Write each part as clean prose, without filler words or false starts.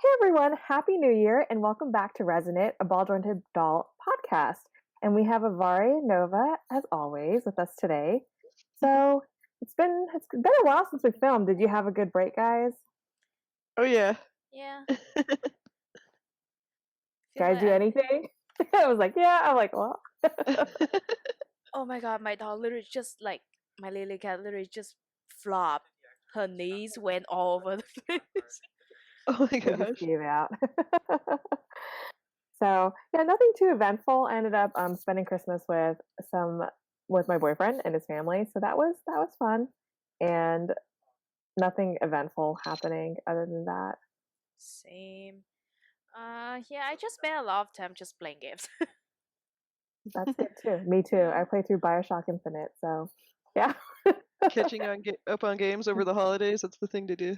Hey everyone, Happy New Year and welcome back to Resinate, a ball jointed doll podcast. And we have Avari and Nova, as always, with us today. So it's been a while since we filmed. Did you have a good break, guys? Oh yeah. Yeah. Guys, do anything? I was like, yeah. I'm like, well. Oh my god, my dog literally just like my lily cat literally just flopped. Her knees went all over the place. Oh my They just gosh. gave out. So yeah, nothing too eventful. I ended up spending Christmas with my boyfriend and his family. So that was fun. And nothing eventful happening other than that. Same. Yeah, I just spent a lot of time just playing games. That's good too. Me too. I played through Bioshock Infinite, so yeah. Catching up on games over the holidays, that's the thing to do.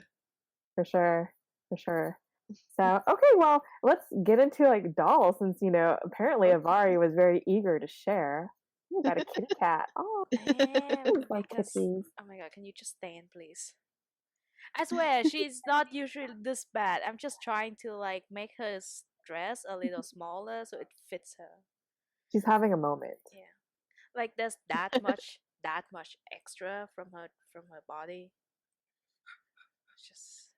For sure. For sure. So okay, well, let's get into like dolls since apparently Avari was very eager to share. You got a kitty cat. Oh, Damn, like because kitties. oh my god, can you just stand, please? I swear she's not usually this bad. I'm just trying to like make her dress a little smaller so it fits her. She's having a moment. Yeah, like there's that much extra from her body. It's just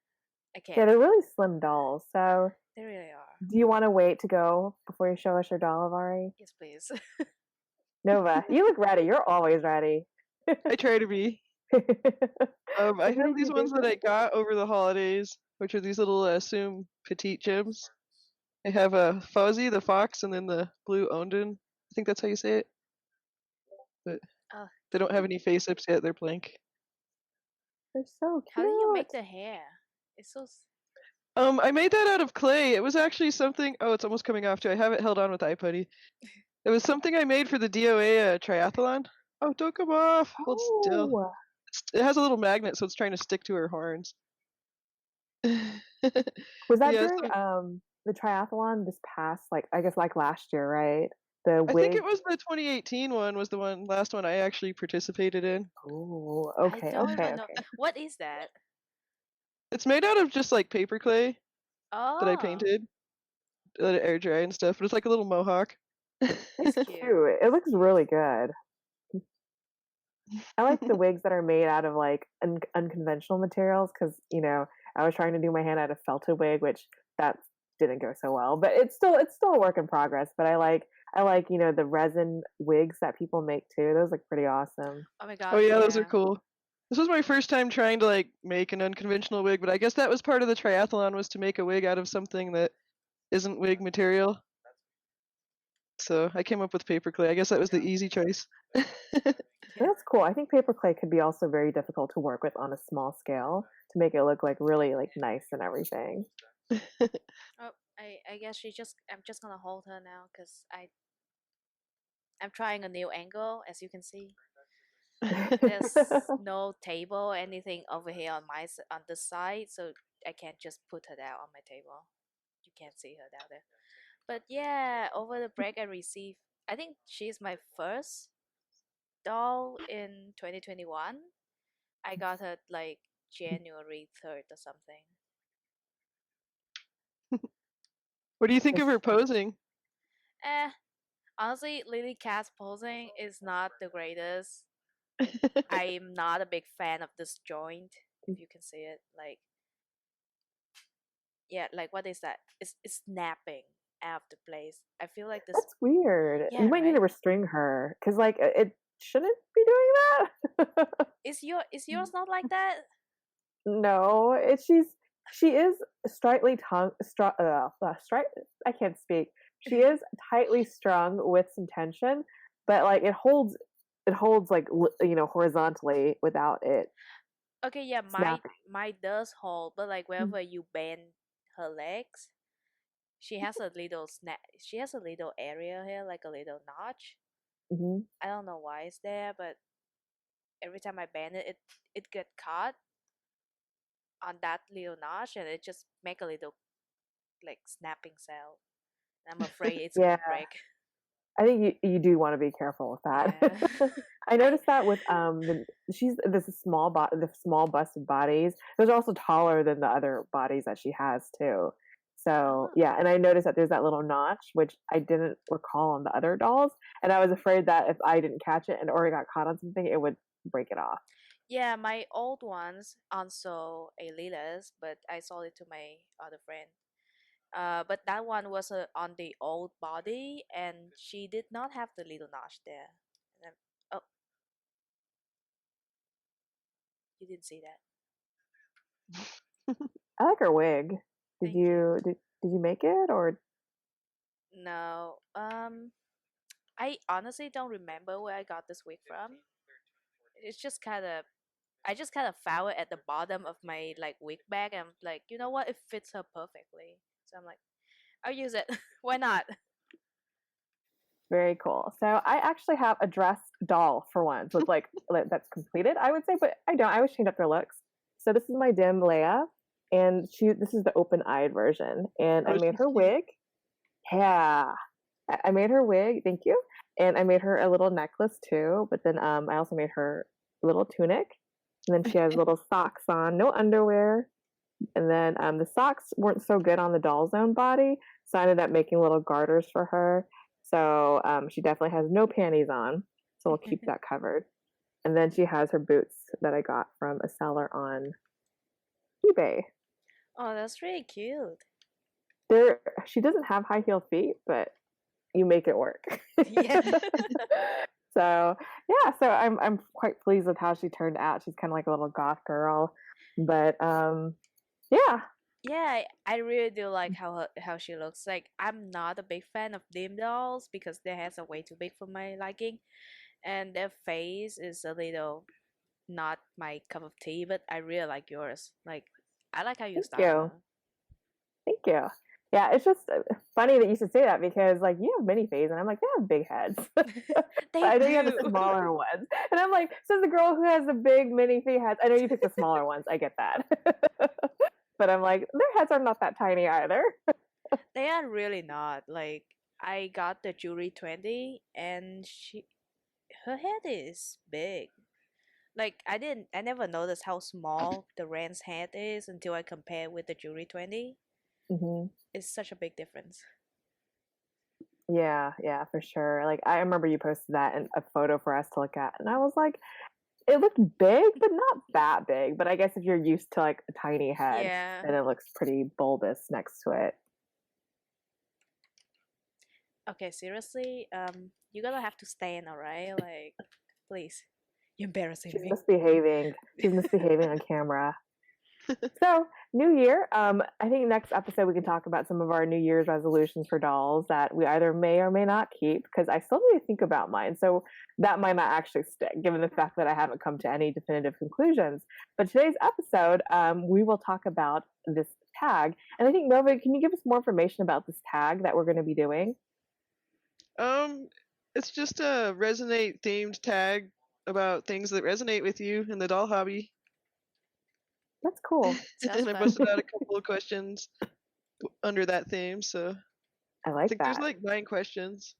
I Yeah, can't. they're really slim dolls. So They really are. do you want to wait to go before you show us your doll, Avari? Yes, please. Nova, you look ready. You're always ready. I try to be. I What have did these you do ones for that I me? got over the holidays, which are these little assume petite gems. I have a Fuzzy, the fox, and then the blue Onden. I think that's how you say it. But Oh, they don't have any face ups yet, they're blank. They're so how do you make cute. the hair? It's so. I made that out of clay. It was actually something. Oh, it's almost coming off too. I have it held on with iPutty. It was something I made for the DOA triathlon. Oh, don't come off. Hold still. Oh, It has a little magnet, so it's trying to stick to her horns. was that Yeah, during the triathlon this past I guess like last year, right? The I think wig. it was the 2018 one was the last one I actually participated in. Oh, I okay, don't okay, even know okay. what is that. It's made out of just like paper clay that I Oh, painted, let it air dry and stuff, but it's like a little mohawk. it's It's cute. cute. It looks Cute. really good. I like the wigs that are made out of like unconventional materials because I was trying to do my hand out of felted wig, which that didn't go so well. But it's still a work in progress. But I like the resin wigs that people make too. Those look pretty awesome. Oh my Oh god, yeah, those are yeah. cool. This was my first time trying to like make an unconventional wig, but I guess that was part of the triathlon was to make a wig out of something that isn't wig material. So I came up with paper clay. I guess that was the easy choice. Yeah. That's cool. I think paper clay could be also very difficult to work with on a small scale to make it look like really like nice and everything. Oh, I guess I'm just gonna hold her now because I'm trying a new angle as you can see. There's no table or anything over here on on the side, so I can't just put her down on my table. You can't see her down there. But yeah, over the break I received. I think she's my first doll in 2021. I got her like January 3rd or something. What do you think of her posing? Eh, honestly, Lily Cat's posing is not the greatest. I'm not a big fan of this joint, if you can see it. Like, yeah, like what is that? It's snapping out of the place. I feel like this. That's weird. You Yeah, might need to right. restrain her because it shouldn't be doing that. Is yours not like that? No, she is slightly I can't speak. She is tightly strung with some tension, but like it holds like horizontally without it Okay, yeah, snapping. my does hold, but like Mm. whenever you bend her legs, she has a little snap. She has a little area here, like a little notch. Mhm. I don't know why it's there, but every time I bend it, it get caught on that little notch, and it just make a little like snapping sound. I'm afraid it's Yeah, gonna break. I think you do want to be careful with that. Yeah. I I noticed that with she's this the small busted bodies. Those are also taller than the other bodies that she has too. So yeah, and I noticed that there's that little notch, which I didn't recall on the other dolls, and I was afraid that if I didn't catch it and or it got caught on something, it would break it off. Yeah, my old ones also a Lilas, but I sold it to my other friend. But that one was on the old body, and she did not have the little notch there. And oh, you didn't see that. I like her wig. Did Thank you. you did you make it or No, I honestly don't remember where I got this wig from. It's just kind of I just kind of found it at the bottom of my like wig bag. And I'm like, you know what? It fits her perfectly. So I'm like, I'll use it. Why not? very cool. So I actually have a dressed doll for once with like that's completed, I would say, but I don't. I always change up their looks. So this is my dim Leia, and this is the open-eyed version, and I Oh, made she's her cute. wig. Yeah, I made her wig. Thank you, and I made her a little necklace too. But then I also made her a little tunic, and then she has little socks on, no underwear. And then the socks weren't so good on the doll's own body, so I ended up making little garters for her. So she definitely has no panties on, so we'll keep that covered. And then she has her boots that I got from a seller on eBay. Oh, that's really cute. She doesn't have high heel feet, but you make it work. Yeah. So yeah, so I'm quite pleased with how she turned out. She's kind of like a little goth girl, but yeah, Yeah, I really do like how she looks. Like I'm not a big fan of dim dolls because their heads are way too big for my liking, and their face is a little not my cup of tea. But I really like yours. Like I like how you thank style you. her. Thank you. Yeah, it's just funny that you should say that because like you have mini face and I'm like they have big heads. They I know you have the do. smaller ones, and I'm like, so the girl who has the big mini feet heads. I know you picked the smaller ones. I get that, but I'm like their heads are not that tiny either. They are really not. Like I got the Jury 20, and her head is big. Like I never noticed how small the Rand's head is until I compare with the Jury 20. Hmm. It's such a big difference. Yeah, yeah, for sure. Like I remember you posted that in a photo for us to look at, and I was like, it looked big, but not that big. But I guess if you're used to like a tiny head, Yeah. then it looks pretty bulbous next to it. Okay, seriously, you're gonna have to stand, alright? Like, please. You're embarrassing She's me. misbehaving. She's misbehaving on camera. So, New Year. I think next episode we can talk about some of our New Year's resolutions for dolls that we either may or may not keep because I still need to think about mine. So that might not actually stick, given the fact that I haven't come to any definitive conclusions. But today's episode, we will talk about this tag, and I think Nova, can you give us more information about this tag that we're going to be doing? Um, it's just a Resonate themed tag about things that resonate with you in the doll hobby. That's cool. Sounds And I fun. busted out a couple of questions under that theme, so I I like think there's that. like 9 questions.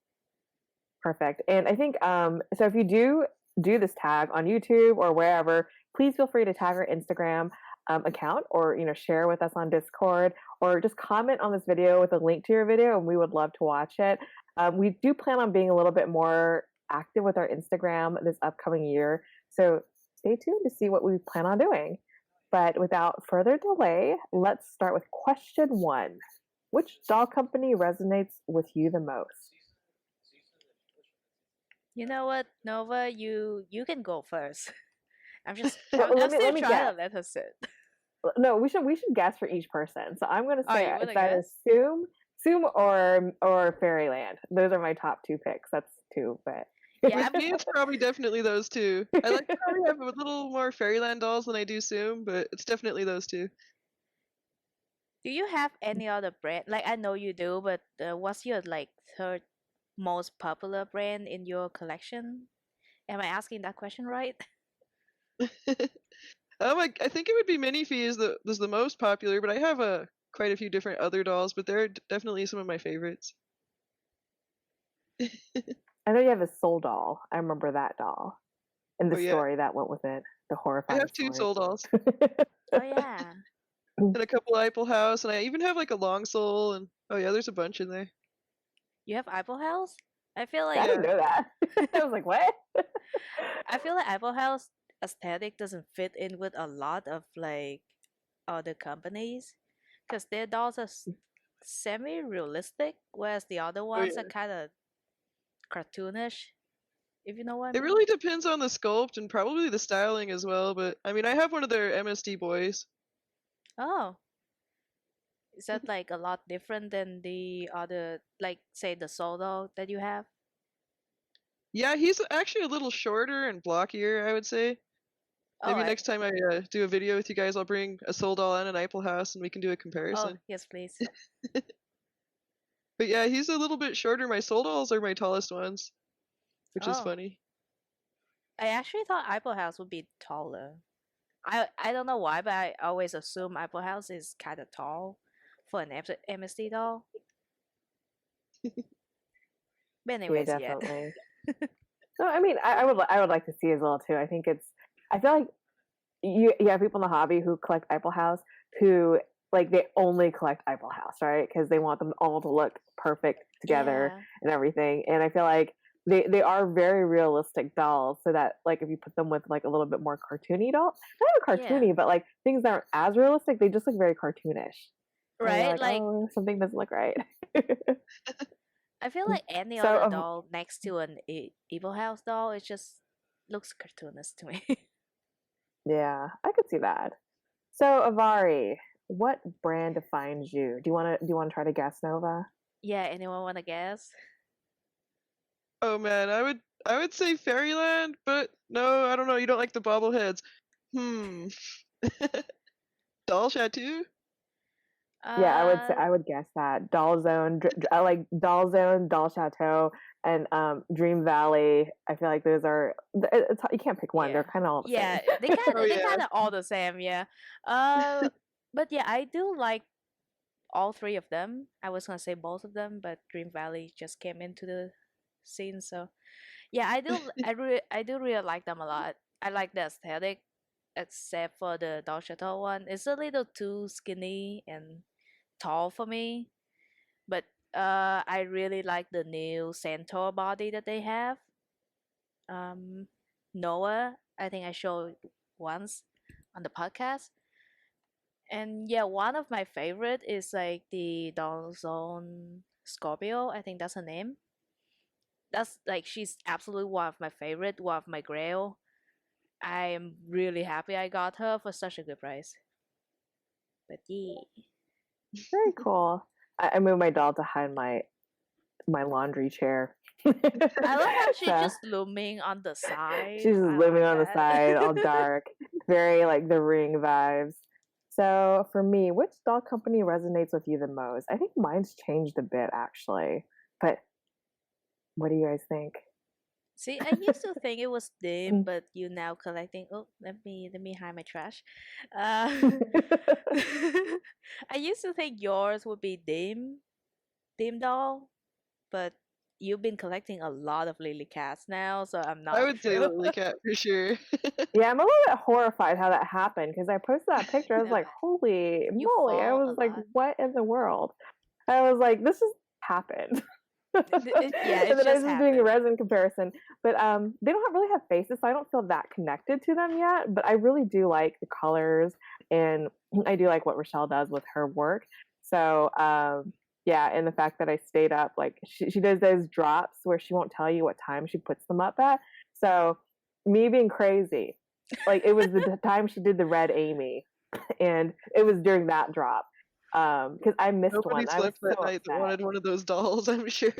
Perfect. And I think so if you do this tag on YouTube or wherever, please feel free to tag our Instagram account or share with us on Discord or just comment on this video with a link to your video and we would love to watch it. We do plan on being a little bit more active with our Instagram this upcoming year. So stay tuned to see what we plan on doing. But without further delay, let's start with question 1. Which doll company resonates with you the most? You know what, Nova? You can go first. Well, I'm still let me trying guess. to let her sit. No, we should guess for each person. So I'm gonna Oh, say you it's wanna either guess? Soom or Fairyland. Those are my top 2 picks. That's 2, but Yeah, For me, it's probably definitely those two. I like to probably have a little more Fairyland dolls than I do Zoom, but it's definitely those two. do you have any other brand? Like I know you do, but what's your like third most popular brand in your collection? Am I asking that question right? I think it would be Minifee is the most popular, but I have quite a few different other dolls, but they're definitely some of my favorites. I know you have a soul doll. I remember that doll and the Oh yeah, story that went with it, the I horrifying have 2 story. soul dolls. Oh yeah. and a couple Apple House, and I even have like a long sole, and oh yeah, there's a bunch in there. You have Apple House? I feel I like didn't know that. I was like, what? I feel like Apple House aesthetic doesn't fit in with a lot of like other companies because their dolls are semi-realistic, whereas the other Oh ones are yeah. kind of cartoonish. If you know what I It mean. really depends on the sculpt and probably the styling as well, but I mean, I have one of their MSD boys. Oh, is that like a lot different than the other, like say the soul doll that you have? Yeah, he's actually a little shorter and blockier, I would say. Oh, Maybe next time I do a video with you guys, I'll bring a soul doll and an Apple House, and we can do a oh comparison. yes, please. But yeah, he's a little bit shorter. My soul dolls are my tallest ones, which is Oh, funny. I actually thought Apple House would be taller. I don't know why, but I always assume Apple House is kind of tall for an MSD doll. But Yeah, anyways, yeah. definitely. No, I mean, I would like to see as well too. I think it's. I feel like you have people in the hobby who collect Apple House who like they only collect Apple House, right? Because they want them all to look perfect together Yeah. and everything. And I feel like they are very realistic dolls, so that like if you put them with like a little bit more cartoony dolls, not even Yeah. cartoony, but like things that aren't as realistic, they just look very cartoonish. And you're Right? like, Like oh, something doesn't look right. I feel like any So, other doll next to an Evil House doll, it just looks cartoonist to me. yeah, I could see that. So, Avari, what brand defines you? Do you want to try to guess, Nova? Yeah, anyone wanna guess? Oh man, I would say Fairyland, but no, I don't know. You don't like the bobbleheads. Hmm. Doll Chateau? Yeah, I would say Uh I would guess that Doll Zone. I like Doll Zone, Doll Chateau, and Dream Valley. I feel like those are. You can't pick one. They're yeah. kind of all the Yeah, same. Oh they yeah. kinda all the same, yeah. Uh but yeah, I do like all three of them. I was gonna say both of them, but Dream Valley just came into the scene, so yeah, I do really like them a lot. I like the aesthetic, except for the Doll Chateau one. It's a little too skinny and tall for me, but I really like the new centaur body that they have. Um, Noah, I think I showed once on the podcast. And yeah, one of my favorite is like the Doll Zone Scorpio. I think that's her name. That's like she's absolutely one of my favorite, one of my grail. I am really happy I got her for such a good price. But yeah. Very cool. I moved my doll to hide my laundry chair. I love how she's So just looming on the side. she's just I living like on the that. side, all dark, very like the Ring vibes. So for me, which doll company resonates with you the most? I think mine's changed a bit actually, but what do you guys think? See, I used to think it was dim, but you now collecting. Oh, let me hide my trash. Uh, I used to think yours would be dim doll, but you've been collecting a lot of lily cats now, so I'm I not would say sure. Lily Cat for sure. Yeah, I'm a little bit horrified how that happened because I posted that picture. I was No, like, holy you moly. I fall a was like, lot. what in the world? I was like, this just happened. Yeah, And it then I was just just doing a happened. resin comparison. But they don't really have faces, so I don't feel that connected to them yet. But I really do like the colors and I do like what Rochelle does with her work. So yeah, and the fact that I stayed up, like she does those drops where she won't tell you what time she puts them up at. So me being crazy, like it was the time she did the red Amy, and it was during that drop because I missed Nobody one. I was slept that so night that upset. wanted one of those dolls, I'm sure.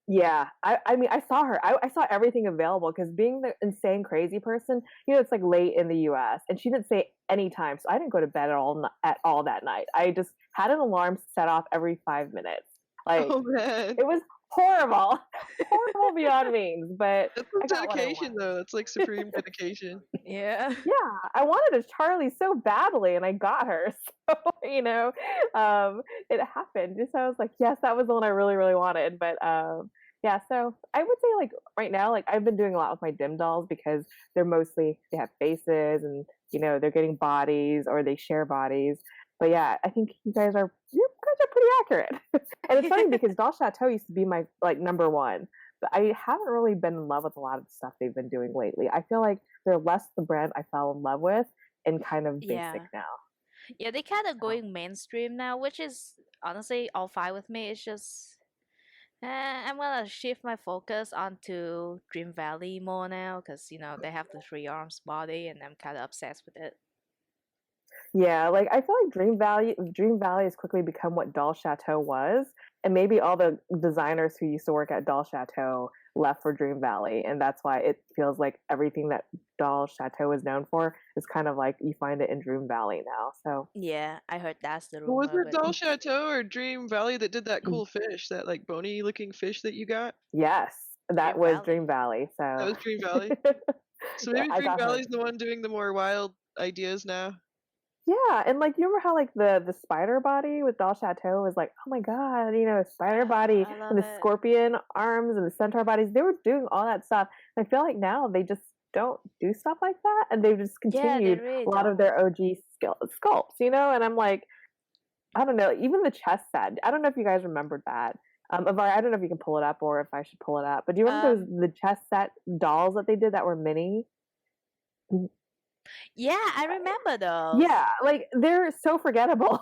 Yeah, I mean, I saw her. I saw everything available because being the insane crazy person, it's like late in the U.S. and she didn't say any time, so I didn't go to bed at all that night. I just had an alarm set off every 5 minutes. Like Oh man. it was horrible, horrible beyond means. But That's some I got what I dedication wanted. though. That's like supreme dedication. Yeah. Yeah, I wanted a Charlie so badly, and I got her. So it happened. Just I was like, yes, that was the one I really, really wanted. But yeah, so I would say like right now, like I've been doing a lot with my dim dolls because they have faces, and they're getting bodies or they share bodies. But yeah, I think you guys are pretty accurate. And it's funny because Doll Chateau used to be my like number one, but I haven't really been in love with a lot of the stuff they've been doing lately. I feel like they're less the brand I fell in love with and kind of basic Yeah. now. Yeah, they kind of So going mainstream now, which is honestly all fine with me. It's just I'm gonna shift my focus onto Dream Valley more now because they have the three arms body, and I'm kind of obsessed with it. yeah, like I feel like Dream Valley has quickly become what Doll Chateau was, and maybe all the designers who used to work at Doll Chateau left for Dream Valley, and that's why it feels like everything that Doll Chateau is known for is kind of like you find it in Dream Valley now. So Yeah, I heard that's the Was rumor, it but Doll Chateau or Dream Valley that did that cool fish, that like bony looking fish that you got? yes, that Dream was Valley. Dream Valley. That So was Dream Valley. So yeah, maybe I Dream got her. Valley's the one doing the more wild ideas now. Yeah, and like you remember how like the spider body with Doll Chateau was like, oh my god, spider body I and love the it. scorpion arms and the centaur bodies. They were doing all that stuff. I feel like now they just don't do stuff like that, and they've just Yeah, they continued really a lot of don't. their OG sculpts, And I'm like, I don't know, even the chess set. I don't know if you guys remembered that. Avari, I don't know if you can pull it up or if I should pull it up. But do you remember the chess set dolls that they did that were mini? Yeah, I remember those. Yeah, like they're so forgettable.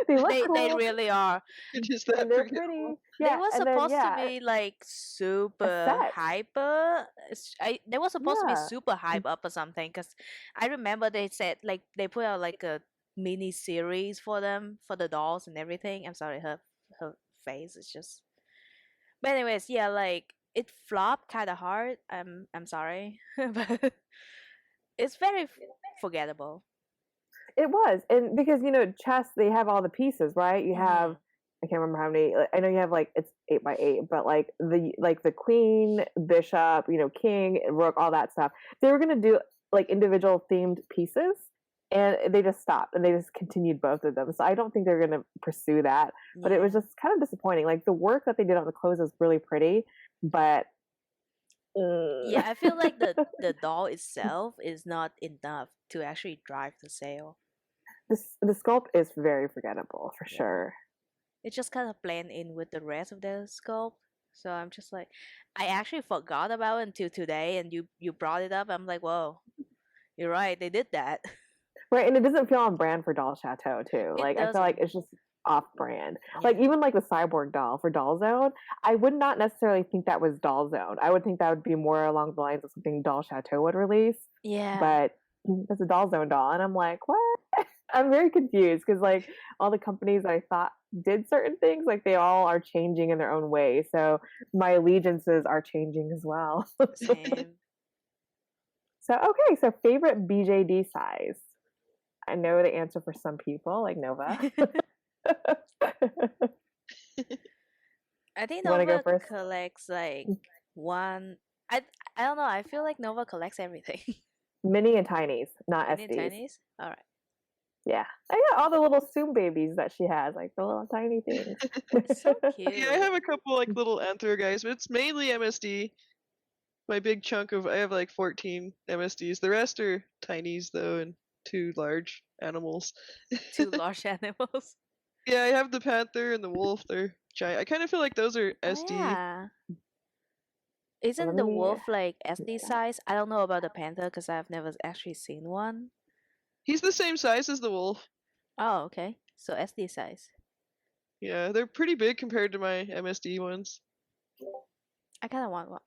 They look They cool really are. It is that and they're forgettable. pretty. They Yeah, were and then supposed to be like a super set. hyper. They were supposed to be Yeah. super hype up or something. Cause I remember they said like they put out like a mini series for them for the dolls and everything. I'm sorry, her face is just. But anyways, yeah, like it flopped kind of hard. I'm sorry, but it's very forgettable. It was. And because chess they have all the pieces, right? You have Hmm. I can't remember how many. I know you have like it's 8 by 8, but like the queen, bishop, king, rook, all that stuff. They were gonna do like individual themed pieces, and they just stopped and they just continued both of them. So I don't think they're gonna pursue that. But it was Yeah. just kind of disappointing. Like the work that they did on the clothes was really pretty, but Yeah, I feel like the doll itself is not enough to actually drive the sale. the sculpt is very forgettable for Yeah. sure. It just kind of blend in with the rest of the sculpt. So I'm just like, I actually forgot about it until today, and you brought it up. I'm like, whoa, you're right, they did that. Right, and it doesn't feel on brand for Doll Chateau too. It Like I feel like doesn't. it's just off brand. Like Yeah. even like the cyborg doll for Doll Zone, I would not necessarily think that was Doll Zone. I would think that would be more along the lines of something Doll Chateau would release. Yeah. But it's a Doll Zone doll, and I'm like, what? I'm very confused because like all the companies I thought did certain things, like they all are changing in their own way. So my allegiances are changing as well. Same. So okay, so favorite BJD size. I know the answer for some people, like Nova. I think You want to go Nova first? collects like one. I I don't know. I feel like Nova collects everything. Mini and tinies, not Mini and SDs. tinies. All right. Yeah. Oh, yeah, all the little Zoom babies that she has, like the little tiny things. It's so Yeah, I cute. have a couple like little anthro guys, but it's mainly MSD. My big chunk of I have like 14 MSDs. The rest are tinies though, and 2 large animals. Two large animals. Yeah, I have the panther and the wolf. They're giant. I kind of feel like those are Oh SD. yeah. Let Isn't the me. wolf like SD size? I don't know about the panther because I've never actually seen one. He's the same size as the wolf. Oh, okay. So SD size. Yeah, they're pretty big compared to my MSD ones. I kind of want one.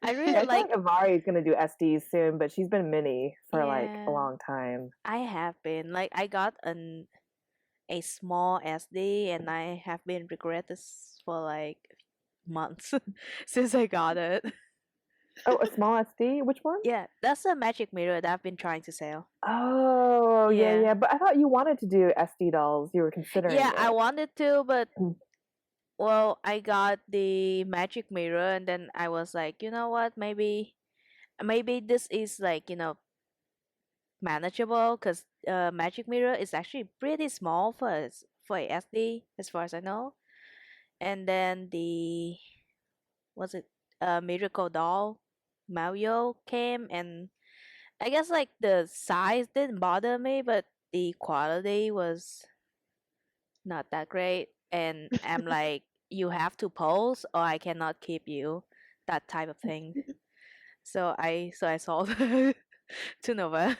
I really Yeah, I feel like. like Avari is gonna do SDs soon, but she's been mini for like a Yeah, long time. I have been like I got a small SD and I have been regret this for like months since I got it. Oh, a small SD? Which one? Yeah, that's a magic mirror that I've been trying to sell. Oh, yeah, Yeah. yeah. But I thought you wanted to do SD dolls. You were considering Yeah, I it. wanted to, but Mm. well, I got the magic mirror and then I was like, you know what? Maybe this is like, manageable because magic mirror is actually pretty small for a SD as far as I know. And then the was it miracle doll Mario came, and I guess like the size didn't bother me, but the quality was not that great, and I'm like, you have to pose or I cannot keep you, that type of thing. So I sold to Nova.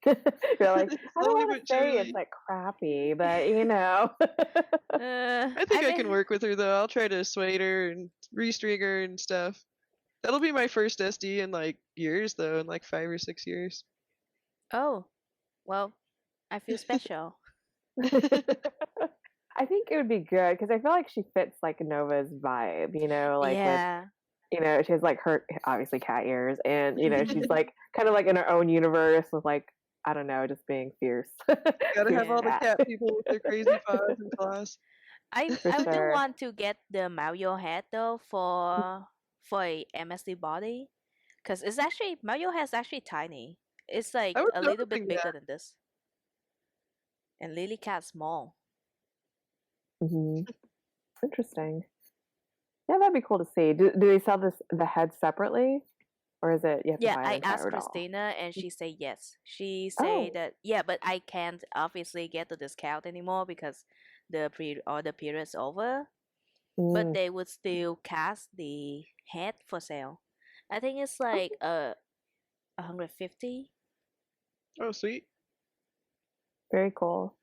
You're like, I don't Slowly want to but say it's surely. like crappy, but you know. I think I can work with her though. I'll try to suede her and restring her and stuff. That'll be my first SD in like years though, in like 5 or 6 years. Oh, well, I feel special. I think it would be good because I feel like she fits like Nova's vibe, you know, like with, Yeah. you know, she has like her obviously cat ears, and you know, she's like kind of like in her own universe with like, I don't know, just being fierce. Gotta Fierce have all the cat. cat people with their crazy paws in class. For I do sure. want to get the Mario head though for a MSD body, because it's actually Mario head is actually tiny. It's like I was a little bit noticing bigger that. than this, and Lily Cat small. Hmm. Interesting. Yeah, that'd be cool to see. Do they sell the head separately, or is it you have to Yeah, buy an I asked entire doll? Christina and she said yes. She say Oh. that yeah, but I can't obviously get the discount anymore because the pre-order period's over. But Mm. they would still cast the head for sale. I think it's Oh, like 150. Oh, sweet. very cool.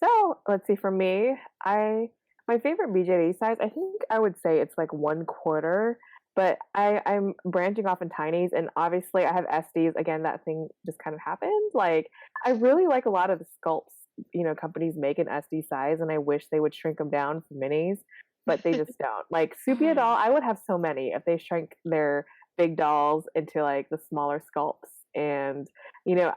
So let's see. For me, I my favorite BJD size. I think I would say it's like 1/4. But I'm branching off in tinies, and obviously I have SDs. Again, that thing just kind of happened. Like I really like a lot of the sculpts, you know, companies make an SD size, and I wish they would shrink them down for minis, but they just don't. Like Supia doll, I would have so many if they shrank their big dolls into like the smaller sculpts, and you know,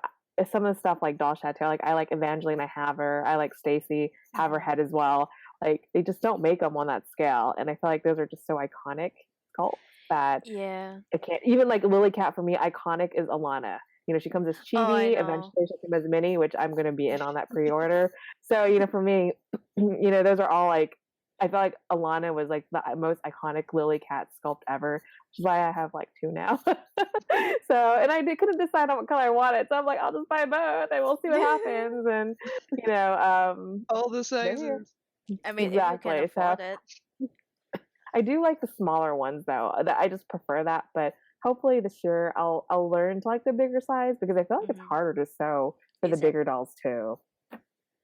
some of the stuff like Doll Chateau, like I like Evangeline, I have her. I like Stacy, have her head as well. Like they just don't make them on that scale, and I feel like those are just so iconic sculpts that Yeah. I can't. Even like Lily Cat for me, iconic is Alana. You know, she comes as Oh, I chibi. know. Eventually, she'll come as mini, which I'm going to be in on that pre-order. So you know, for me, you know, those are all like. I feel like Alana was like the most iconic Lily Cat sculpt ever, which is why I have like two now. So, and couldn't decide on what color I wanted, so I'm like, I'll just buy both, and we'll see what happens. And you know, All the there you sizes. I mean, if you can exactly. So afford it. I do like the smaller ones though. That I just prefer that, but hopefully this year I'll learn to like the bigger size because I feel like it's harder to sew for the Is it? bigger dolls too.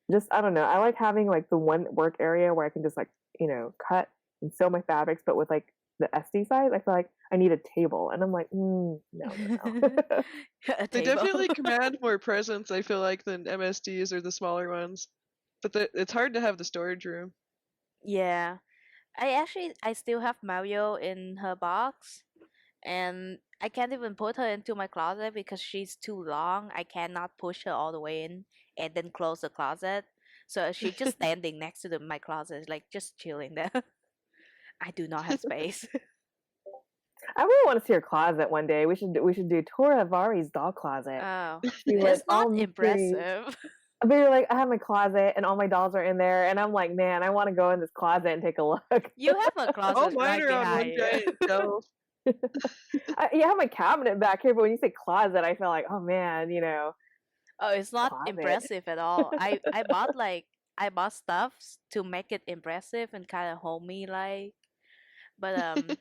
Just I don't know. I like having like the one work area where I can just like, you know, cut and sew my fabrics, but with like the SD size, I feel like I need a table, and I'm like, no, no, no. A They table. definitely command more presence, I feel like, than MSDs or the smaller ones. But it's hard to have the storage room. Yeah. I still have Mario in her box, and I can't even put her into my closet because she's too long. I cannot push her all the way in and then close the closet. So she's just standing next to my closet, like just chilling there. I do not have space. I really want to see her closet one day. We should do Tora Vari's doll closet. Oh, Be like it's all not mysteries. impressive. But you're like, I have my closet and all my dolls are in there, and I'm like, man, I want to go in this closet and take a look. You have a All closet mine right are on one behind you. giant shelf. Yeah, I have my cabinet back here, but when you say closet, I feel like, oh man, you know, Oh, it's not closet. impressive at all. I bought stuffs to make it impressive and kind of homey like, but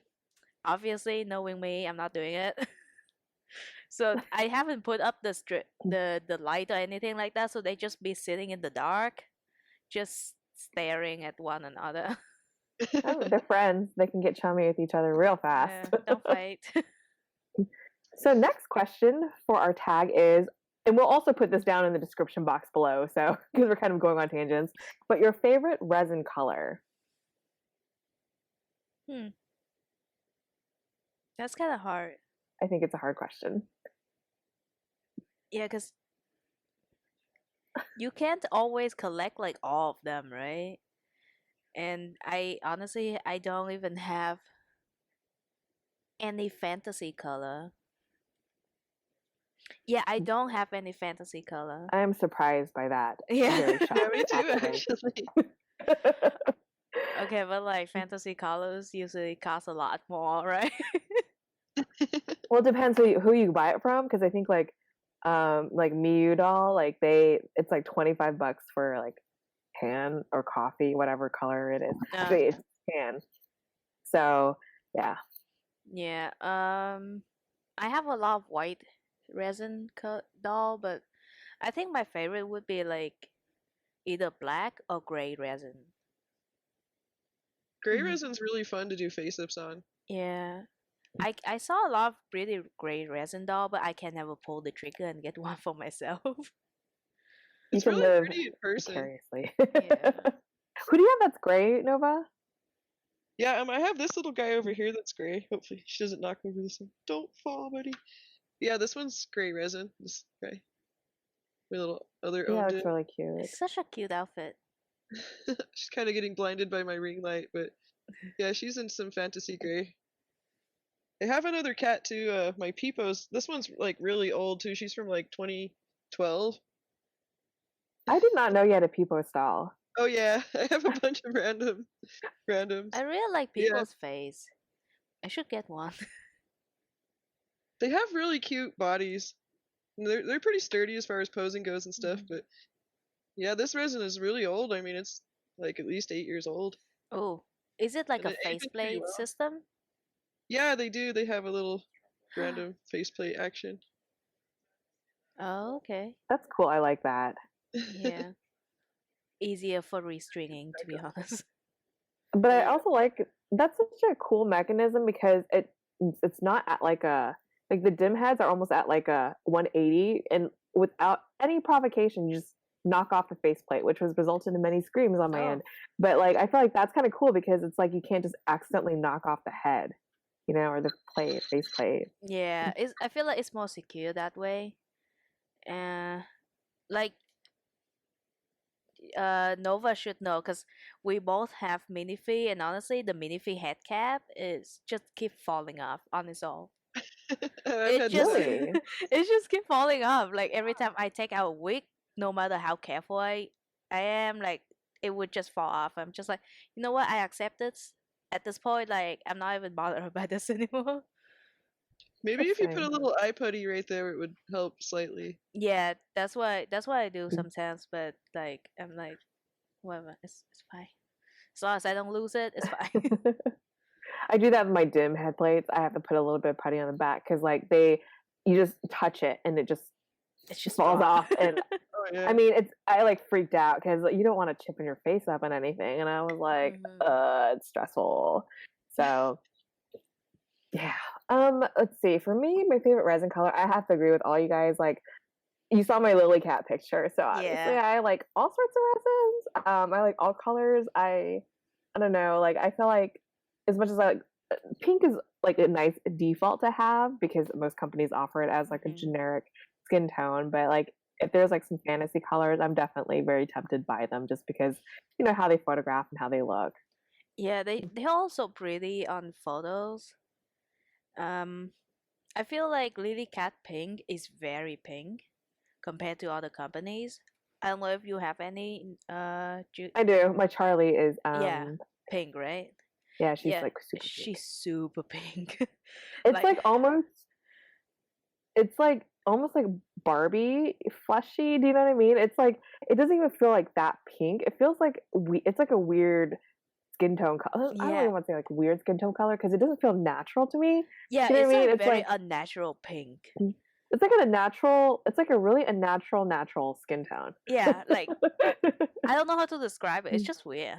obviously knowing me, I'm not doing it. So I haven't put up the light or anything like that. So they just be sitting in the dark, just staring at one another. Oh, they're friends. They can get chummy with each other real Yeah, fast. don't fight. So next question for our tag is, and we'll also put this down in the description box below, so because we're kind of going on tangents, but your favorite resin color? That's kind of hard. I think it's a hard question. Yeah, because you can't always collect like all of them, right? And I honestly, I don't even have any fantasy color. Yeah, I don't have any fantasy color. I am surprised by that. I'm Yeah. very shocked. Yeah, me too, actually. actually. Okay, but like fantasy colors usually cost a lot more, right? Well, it depends who you buy it from, because I think like like Miyu doll, like it's like $25 for like tan or coffee, whatever color it is. Actually, Okay. it's tan. So yeah. Yeah. I have a lot of white resin doll, but I think my favorite would be like either black or gray resin. Gray resin's really fun to do face-ups on. Yeah. I saw a lot of pretty gray resin doll, but I can never pull the trigger and get one for myself. You It's can really live pretty in person. vicariously. Yeah. Who do you have that's gray, Nova? Yeah, I have this little guy over here that's gray. Hopefully she doesn't knock over this one. Don't fall, buddy. Yeah, this one's gray resin. This gray. My little other Yeah, owned it's it. really cute. It's such a cute outfit. She's kind of getting blinded by my ring light, but yeah, she's in some fantasy gray. I have another cat too, my Peepo's. This one's like really old too. She's from like 2012. I did not know you had a Peepo style. Oh yeah, I have a bunch of randoms. I really like Yeah. people's face. I should get one. They have really cute bodies. And they're pretty sturdy as far as posing goes and stuff, but yeah, this resin is really old. I mean, it's like at least 8 years old. Oh, is it like And a it ages pretty faceplate well. system? Yeah, they do. They have a little random faceplate action. Oh, okay. That's cool. I like that. Yeah. Easier for restringing, to be honest. But I Yeah. also like that's such a cool mechanism because it's not at like the dim heads are almost at like a 180, and without any provocation you just knock off the faceplate, which was resulted in many screams on my Oh. end. But like I feel like that's kind of cool because it's like you can't just accidentally knock off the head, or the faceplate. Yeah, I feel like it's more secure that way. Like Nova should know because we both have minifee, and honestly, the minifee head cap is just keep falling off on its own. I've had just- the Really? same. It just keep falling off. Like every time I take out a wig, no matter how careful I am, like it would just fall off. I'm just like, you know what? I accept this. At this point, like I'm not even bothered by this anymore. Maybe if you put a Interesting. little eye putty right there, it would help slightly. Yeah, that's why I do sometimes. But like I'm like, whatever, it's fine. As long as I don't lose it, it's fine. I do that with my dim head plates. I have to put a little bit of putty on the back because like you just touch it and it just It's just falls raw. off. And Oh yeah. I mean, I like freaked out because you don't want to chip in your face up and anything. And I was like, it's stressful. So yeah. Let's see. For me, my favorite resin color, I have to agree with all you guys. Like, you saw my lily cat picture, so obviously Yeah. I like all sorts of resins. I like all colors. I don't know. Like, I feel like as much as I like pink is like a nice default to have because most companies offer it as like a generic skin tone. But like, if there's like some fantasy colors, I'm definitely very tempted by them just because how they photograph and how they look. Yeah, they're also pretty on photos. I feel like Lily Cat Pink is very pink compared to other companies. I don't know if you have any I do. My Charlie is yeah, pink, right? yeah, she's Yeah, like super pink. she's super pink. It's like almost like Barbie fleshy. Do you know what I mean? It's like it doesn't even feel like that pink. It feels like it's like a weird skin tone color. I don't Yeah. even want to say like weird skin tone color because it doesn't feel natural to me. Yeah, Do you know it's what I mean? a It's very like unnatural pink. it's like a natural. It's like a really natural skin tone. Yeah, like I don't know how to describe it. It's just weird.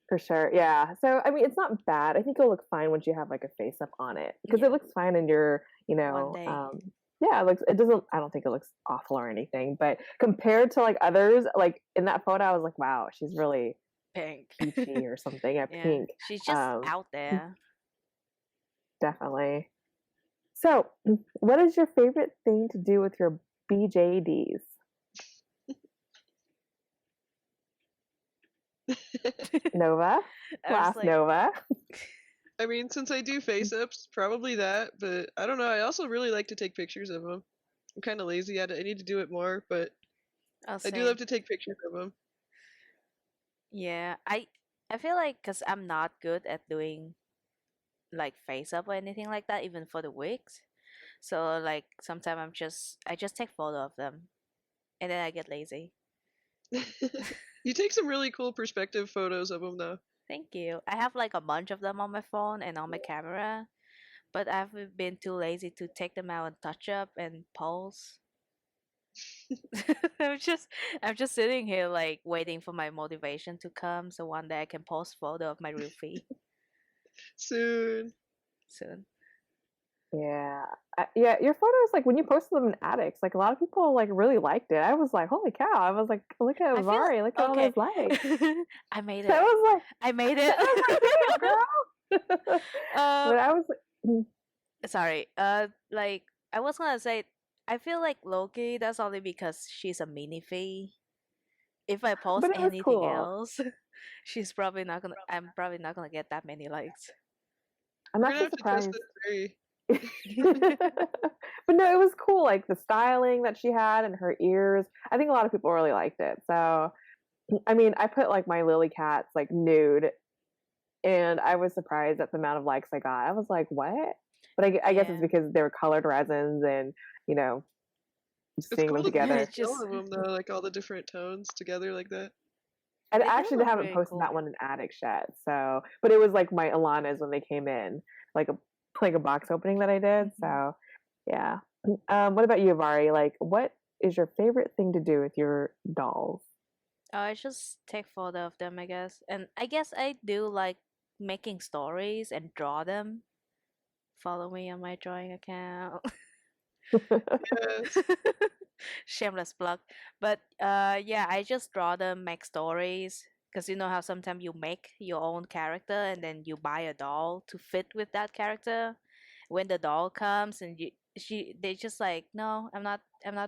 For sure, yeah. So I mean, it's not bad. I think it'll look fine once you have like a face up on it because Yeah. it looks fine in your, One day. yeah. It doesn't. I don't think it looks awful or anything. But compared to like others, like in that photo, I was like, wow, she's really Pink. peachy or something. Yeah, Yeah, pink, she's just out there. definitely. So, what is your favorite thing to do with your BJDs? Nova, I was last like, Nova. I mean, since I do face ups, probably that. But I don't know. I also really like to take pictures of them. I'm kind of lazy at it. I need to do it more, but oh, I do same. love to take pictures of them. Yeah, I feel like because I'm not good at doing like face up or anything like that, even for the wigs. So like sometimes I just take photo of them, and then I get lazy. You take some really cool perspective photos of them, though. Thank you. I have like a bunch of them on my phone and on my camera, but I've been too lazy to take them out and touch up and pose. I'm just I'm just sitting here like waiting for my motivation to come so one day I can post photo of my roofie Soon. soon. Yeah. Yeah, your photos, like when you posted them in attics, like a lot of people like really liked it. I was like, holy cow. I was like, look at I feel Vari, look at all okay. those likes. I made I it. was like, I made I it. was like, damn, girl. uh, But I was like, sorry. Like I was gonna say, I feel like Loki. That's only because she's a mini fee. If I post but it was anything cool. else, she's probably not gonna. I'm probably not gonna get that many likes. I'm We're gonna actually have to test surprised. this theory. But no, it was cool. Like the styling that she had and her ears. I think a lot of people really liked it. So, I mean, I put like my lily cats like nude, and I was surprised at the amount of likes I got. I was like, what? But I guess it's Yeah. because they were colored resins and, you know, just It's seeing cool them to see together. It's all just of them, though, like all the different tones together like that. And they do actually, they look haven't really posted cool. that one in attics yet. So, but it was like my Alanas when they came in, like a box opening that I did. So, yeah. What about you, Vari? Like, what is your favorite thing to do with your dolls? Oh, I just take photo of them, I guess. And I guess I do like making stories and draw them. Follow me on my drawing account. Yes. Shameless plug. But yeah, I just draw them, make stories. Because you know how sometimes you make your own character and then you buy a doll to fit with that character. When the doll comes and they just like, no, I'm not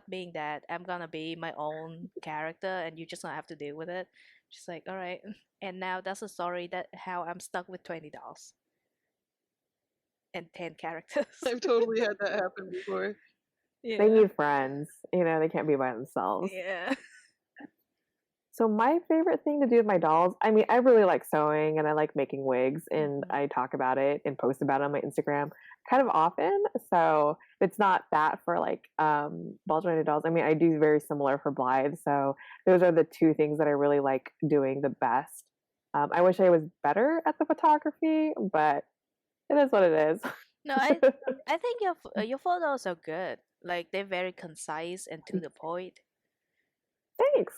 being that. I'm gonna be my own character and you just gonna have to deal with it. Just like, all right. And now that's a story that how I'm stuck with 20 dolls and 10 characters. I've totally had that happen before. They Yeah. need friends. You know, they can't be by themselves. Yeah. So my favorite thing to do with my dolls, I mean, I really like sewing and I like making wigs and Mhm. I talk about it and post about it on my Instagram kind of often. So it's not that for like ball jointed dolls. I mean, I do very similar for Blythe. So those are the two things that I really like doing the best. I wish I was better at the photography, but it is what it is. No, I think your photos are good. Like they're very concise and to the point. Thanks.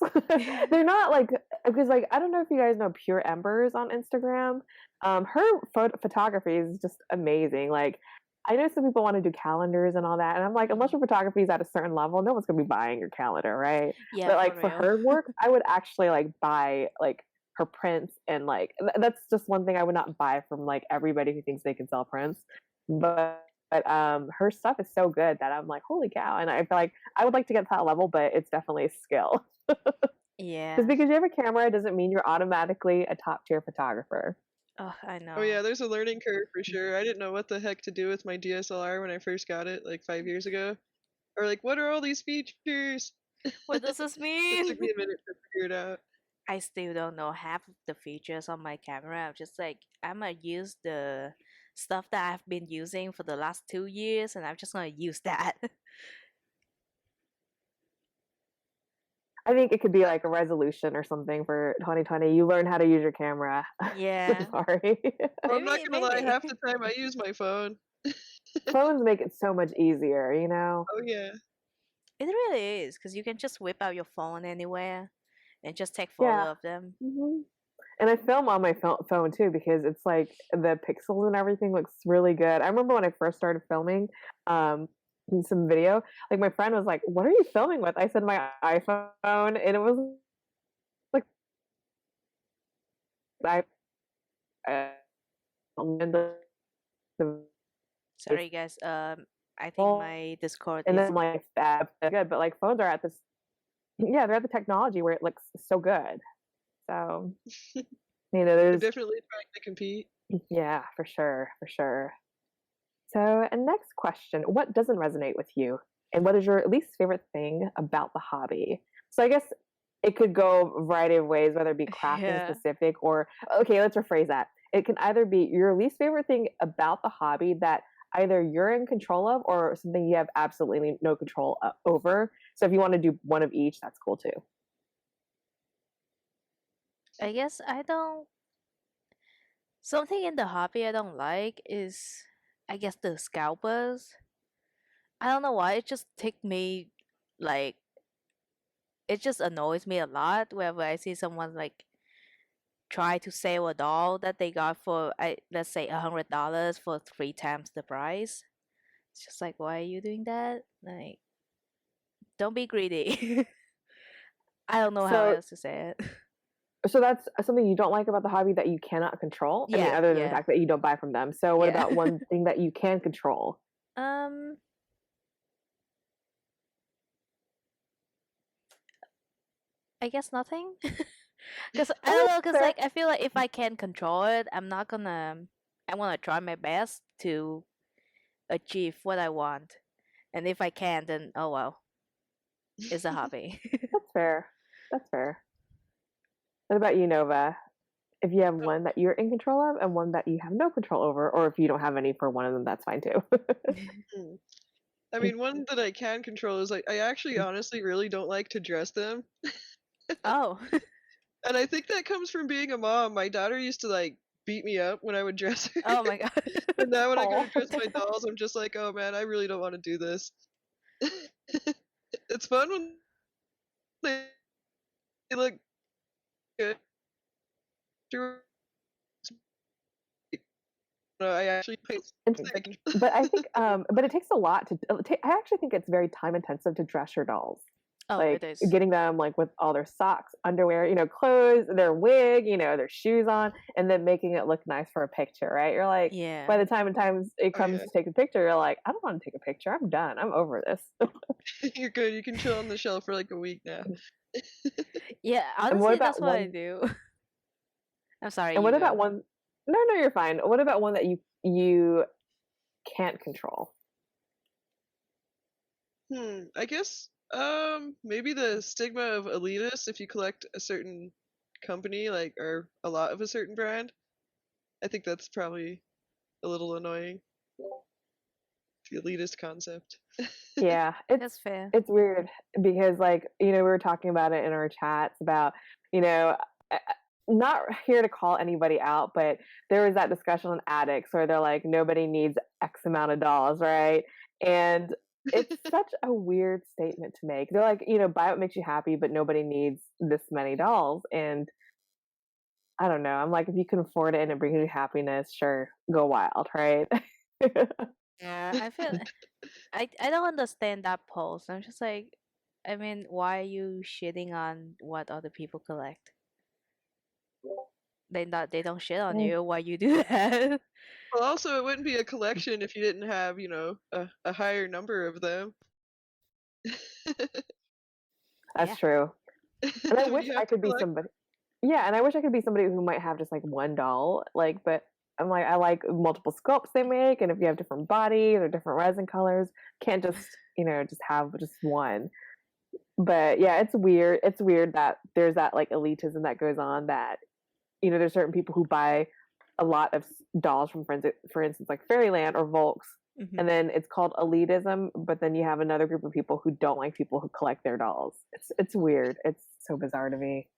They're not like because like I don't know if you guys know Pure Embers on Instagram. Her photography is just amazing. Like I know some people want to do calendars and all that, and I'm like, unless Mhm. your photography is at a certain level, no one's gonna be buying your calendar, right? Yeah, But for like for real. her work, I would actually like buy like her prints and like that's just one thing I would not buy from like everybody who thinks they can sell prints. But her stuff is so good that I'm like, holy cow! And I feel like I would like to get to that level, but it's definitely a skill. Just Yeah. because you have a camera doesn't mean you're automatically a top tier photographer. Oh, I Oh yeah, know. there's a learning curve for sure. I didn't know what the heck to do with my DSLR when I first got it, like 5 years ago. Or like, what are all these features? What does this It mean? took me a minute to figure it out. I still don't know half of the features on my camera. I'm just like I'm gonna use the stuff that I've been using for the last 2 years, and I'm just gonna use that. I think it could be like a resolution or something for 2020. You learn how to use your camera. Yeah. Sorry. Well, I'm not Maybe, gonna lie, half maybe. the time I use my phone. Phones make it so much easier, you know? Oh yeah. It really is, because you can just whip out your phone anywhere and just take Yeah. photo of them. hmm And I film on my phone too because it's like the pixels and everything looks really good. I remember when I first started filming some video, like my friend was like, "What are you filming with?" I said my iPhone, and it was like I and the Sorry, guys. I think phone, my Discord and then is. I'm like, "That's good," but like phones are at this, yeah, they're at the technology where it looks so good. So They're there's definitely trying to compete. yeah, for sure, for sure. So, and next question, what doesn't resonate with you? And what is your least favorite thing about the hobby? So I guess it could go a variety of ways, whether it be crafting Yeah. specific or okay, let's rephrase that. It can either be your least favorite thing about the hobby that either you're in control of or something you have absolutely no control over. So if you want to do one of each, that's cool too. I guess I don't. Something in the hobby I don't like is, I guess, the scalpers. I don't know why. It just take me, like, it just annoys me a lot whenever I see someone like try to sell a doll that they got for, let's say $100 for 3 times the price. It's just like, why are you doing that? Like, don't be greedy. I don't know how So else to say it. so that's something you don't like about the hobby that you cannot control. I mean, Yeah, other than the yeah, fact that you don't buy from them. So what yeah. about one thing that you can control? um, I guess nothing. Cause I don't Oh, know, that's cause fair. like I feel like if I can control it, I'm not gonna. I want to try my best to achieve what I want, and if I can't, then oh well, it's a hobby. That's fair. That's fair. What about you, Nova? If you have one that you're in control of and one that you have no control over, or if you don't have any for one of them, that's fine too. Hmm. I mean, one that I can control is like I actually honestly really don't like to dress them. Oh, And I think that comes from being a mom. My daughter used to like beat me up when I would dress her. oh my god. And now when I go to Oh. dress my dolls, I'm just like, oh man, I really don't want to do this. It's fun when they look good. I actually I can. But I think, but it takes a lot to. I actually think it's very time intensive to dress your dolls. Oh, it Like is. getting them like with all their socks, underwear, clothes, their wig, their shoes on, and then making it look nice for a picture, right? You're like, by Yeah. the time it Oh comes yeah, to take a picture, you're like, I don't want to take a picture. I'm done. I'm over this. you're good. You can chill on the shelf for like a week now. Yeah, And what honestly, that's about what I one? do. I'm sorry, And you what about go. one? No, no, you're fine. What about one that you can't control? I guess maybe the stigma of elitist if you collect a certain company like or a lot of a certain brand. I think that's probably a little annoying. The elitist concept. Yeah, That's fair. it's weird because like, we were talking about it in our chats about, you know, not here to call anybody out, but there was that discussion on addicts where they're like nobody needs X amount of dolls, right? And it's such a weird statement to make. They're like, buy what makes you happy, but nobody needs this many dolls. And I don't know. I'm like, if you can afford it and it brings you happiness, sure, go wild, right? Yeah, I feel I don't understand that post. I'm just like, I mean, why are you shitting on what other people collect? They don't shit on you. Why you do that? Well, also it wouldn't be a collection if you didn't have, a higher number of them. That's Yeah. true. And I wish You I have to could be collect. somebody. Yeah, and I wish I could be somebody who might have just like one doll, like, but I'm like, I like multiple sculpts they make, and if you have different bodies or different resin colors, can't just, just have just one. But yeah, it's weird. It's weird that there's that like elitism that goes on that, there's certain people who buy a lot of dolls from, for instance, like Fairyland or Volks, Hmm. and then it's called elitism, but then you have another group of people who don't like people who collect their dolls. It's weird. It's so bizarre to me.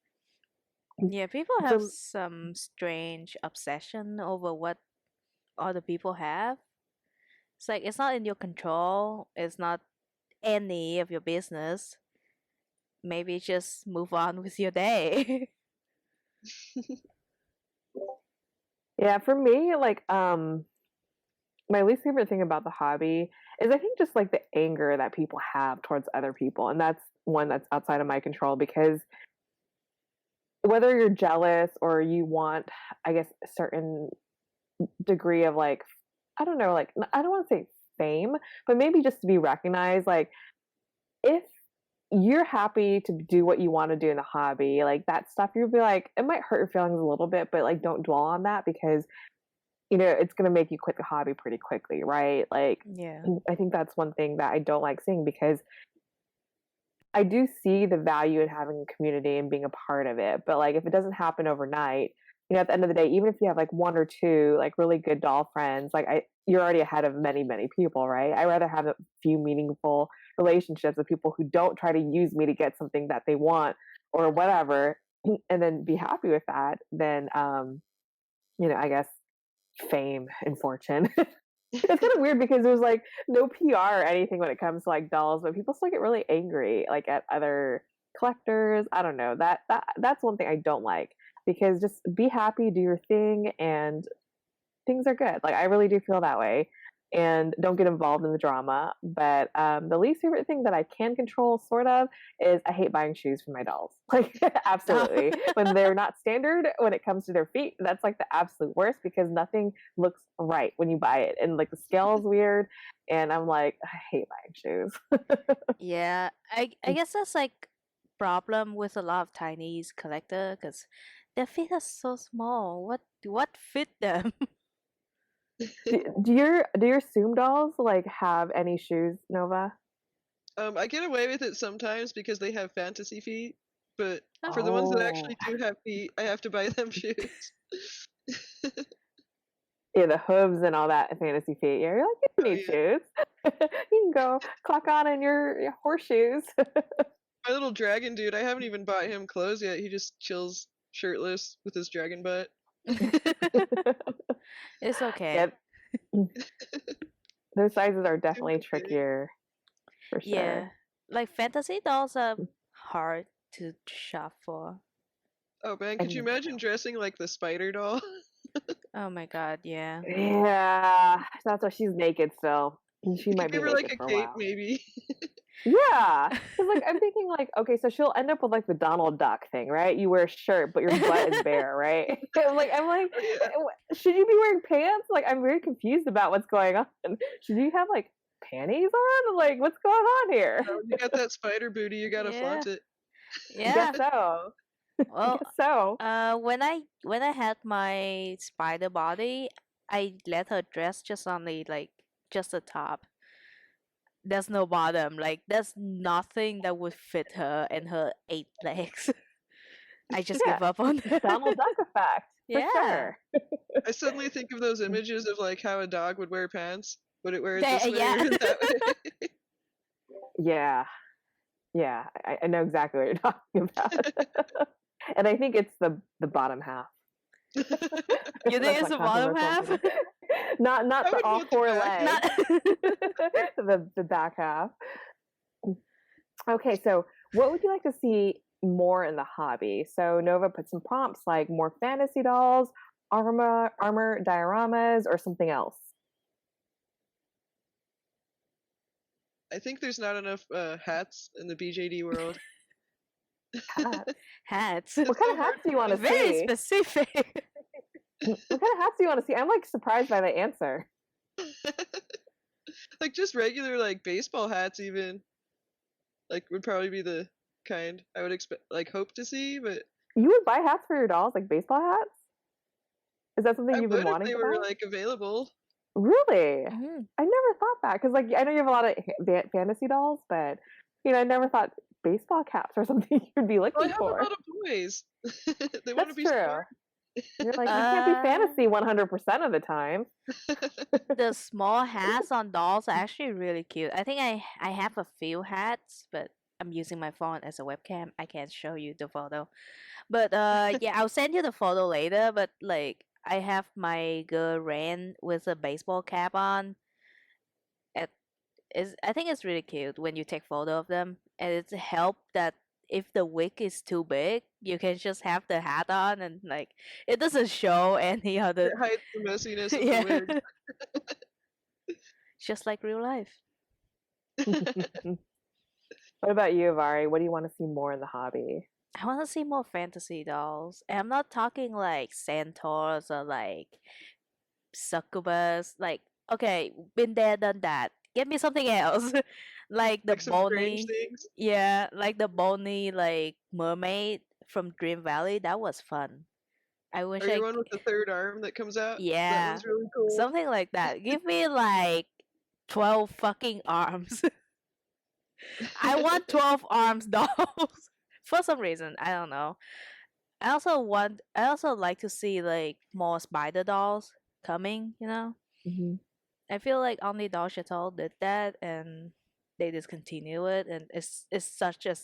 Yeah, people have For some strange obsession over what other people have. It's like it's not in your control. It's not any of your business. Maybe just move on with your day. Yeah, for me, like, my least favorite thing about the hobby is I think just like the anger that people have towards other people. And that's one that's outside of my control because whether you're jealous or you want, I guess, a certain degree of like, I don't know, like, I don't want to say fame, but maybe just to be recognized, like, if you're happy to do what you want to do in the hobby, like that stuff, you'll be like, it might hurt your feelings a little bit, but like, don't dwell on that because it's going to make you quit the hobby pretty quickly, right? Like, Yeah. I think that's one thing that I don't like seeing because I do see the value in having a community and being a part of it. But like, if it doesn't happen overnight, at the end of the day, even if you have like one or two like really good doll friends, like you're already ahead of many, many people, right? I rather have a few meaningful relationships with people who don't try to use me to get something that they want or whatever, and then be happy with that than, I guess fame and fortune. It's kind of weird because there's like no PR or anything when it comes to like dolls, but people still get really angry like at other collectors. I don't know. That's one thing I don't like, because just be happy, do your thing, and things are good. Like I really do feel that way, and don't get involved in the drama. But the least favorite thing that I can control, sort of, is I hate buying shoes for my dolls. Like absolutely, when they're not standard when it comes to their feet, that's like the absolute worst, because nothing looks right when you buy it, and like the scale is weird, and I'm like, I hate buying shoes. Yeah, I guess that's like problem with a lot of Chinese collector because their feet are so small. What fit them? Do your Zoom dolls like have any shoes, Nova? I get away with it sometimes because they have fantasy feet, but for the ones that Oh, actually do have feet, I have to buy them shoes. yeah, the hooves and all that fantasy feet. Yeah, you're like, you Oh, need yeah. shoes. You can go clock on in your horseshoes. My little dragon dude, I haven't even bought him clothes yet. He just chills shirtless with his dragon butt. It's okay. Yep. Those sizes are Too definitely much fitting. trickier, for Yeah, sure. like fantasy dolls are hard to shop for. Oh man, could you And imagine dressing like the spider doll? Oh my god, yeah. yeah, that's why she's naked still. And she You might could be give her like naked a for a cape, while. maybe. Yeah, because like I'm thinking like, okay, so she'll end up with like the Donald Duck thing, right? You wear a shirt, but your butt is bare, right? I'm like, Oh, yeah. should you be wearing pants? Like, I'm very confused about what's going on. Should you have like panties on? Like, what's going on here? When you got that spider booty, you gotta Yeah. flaunt it. I guess Yeah. so. I Well, guess so. when I had my spider body, I let her dress just on the just the top. There's no bottom. Like there's nothing that would fit her and her 8 legs. I just Yeah, give up on her. Donald Duck effect for Yeah. sure. I suddenly think of those images of like how a dog would wear pants. Would it wear it this way Yeah. or that way? Yeah, yeah, I know exactly what you're talking about. And I think it's the bottom half. You think That's it's what the bottom half? controversial. Not I the would all want the four back. legs. Not The back half. Okay, so what would you like to see more in the hobby? So Nova put some prompts like more fantasy dolls, armor dioramas, or something else. I think there's not enough hats in the BJD world. Hats. hats. What kind of So hard hats do you want to Very see? specific. What kind of hats do you want to see? I'm like surprised by the answer. Like just regular like baseball hats even. Like would probably be the kind I would expect like hope to see, but You would buy hats for your dolls, like baseball hats? Is that something I you've been would if wanting they to were buy? like available. Really? Mhm. I never thought that, because like I know you have a lot of fantasy dolls, but I never thought baseball caps or something you'd be Well, I looking have a for. lot of boys. They want to That's be true. smart. You're like, you can't be Uh, fantasy 100% of the time. the small hats on dolls are actually really cute. I think I have a few hats, but I'm using my phone as a webcam. I can't show you the photo. But yeah, I'll send you the photo later. But like I have my girl Ran with a baseball cap on. It is I think it's really cute when you take photo of them, and it's a help that if the wig is too big, you can just have the hat on and like it doesn't show any other. It hides the messiness of the Yeah, wig. just like real life. What about you, Vari? What do you want to see more in the hobby? I want to see more fantasy dolls. And I'm not talking like centaurs or like succubus. Like, okay, been there, done that. Give me something else. Like the Like some strange bony, things. yeah, like the bony like mermaid from Dream Valley. That was fun. I wish Or your one with the third arm that comes out. That yeah, one's really cool. something like that. Give me like 12 fucking arms. I want 12 arms dolls for some reason. I don't know. I also like to see like more spider dolls coming. Hmm. I feel like only Doll Chateau did that, and they discontinue it, and it's such a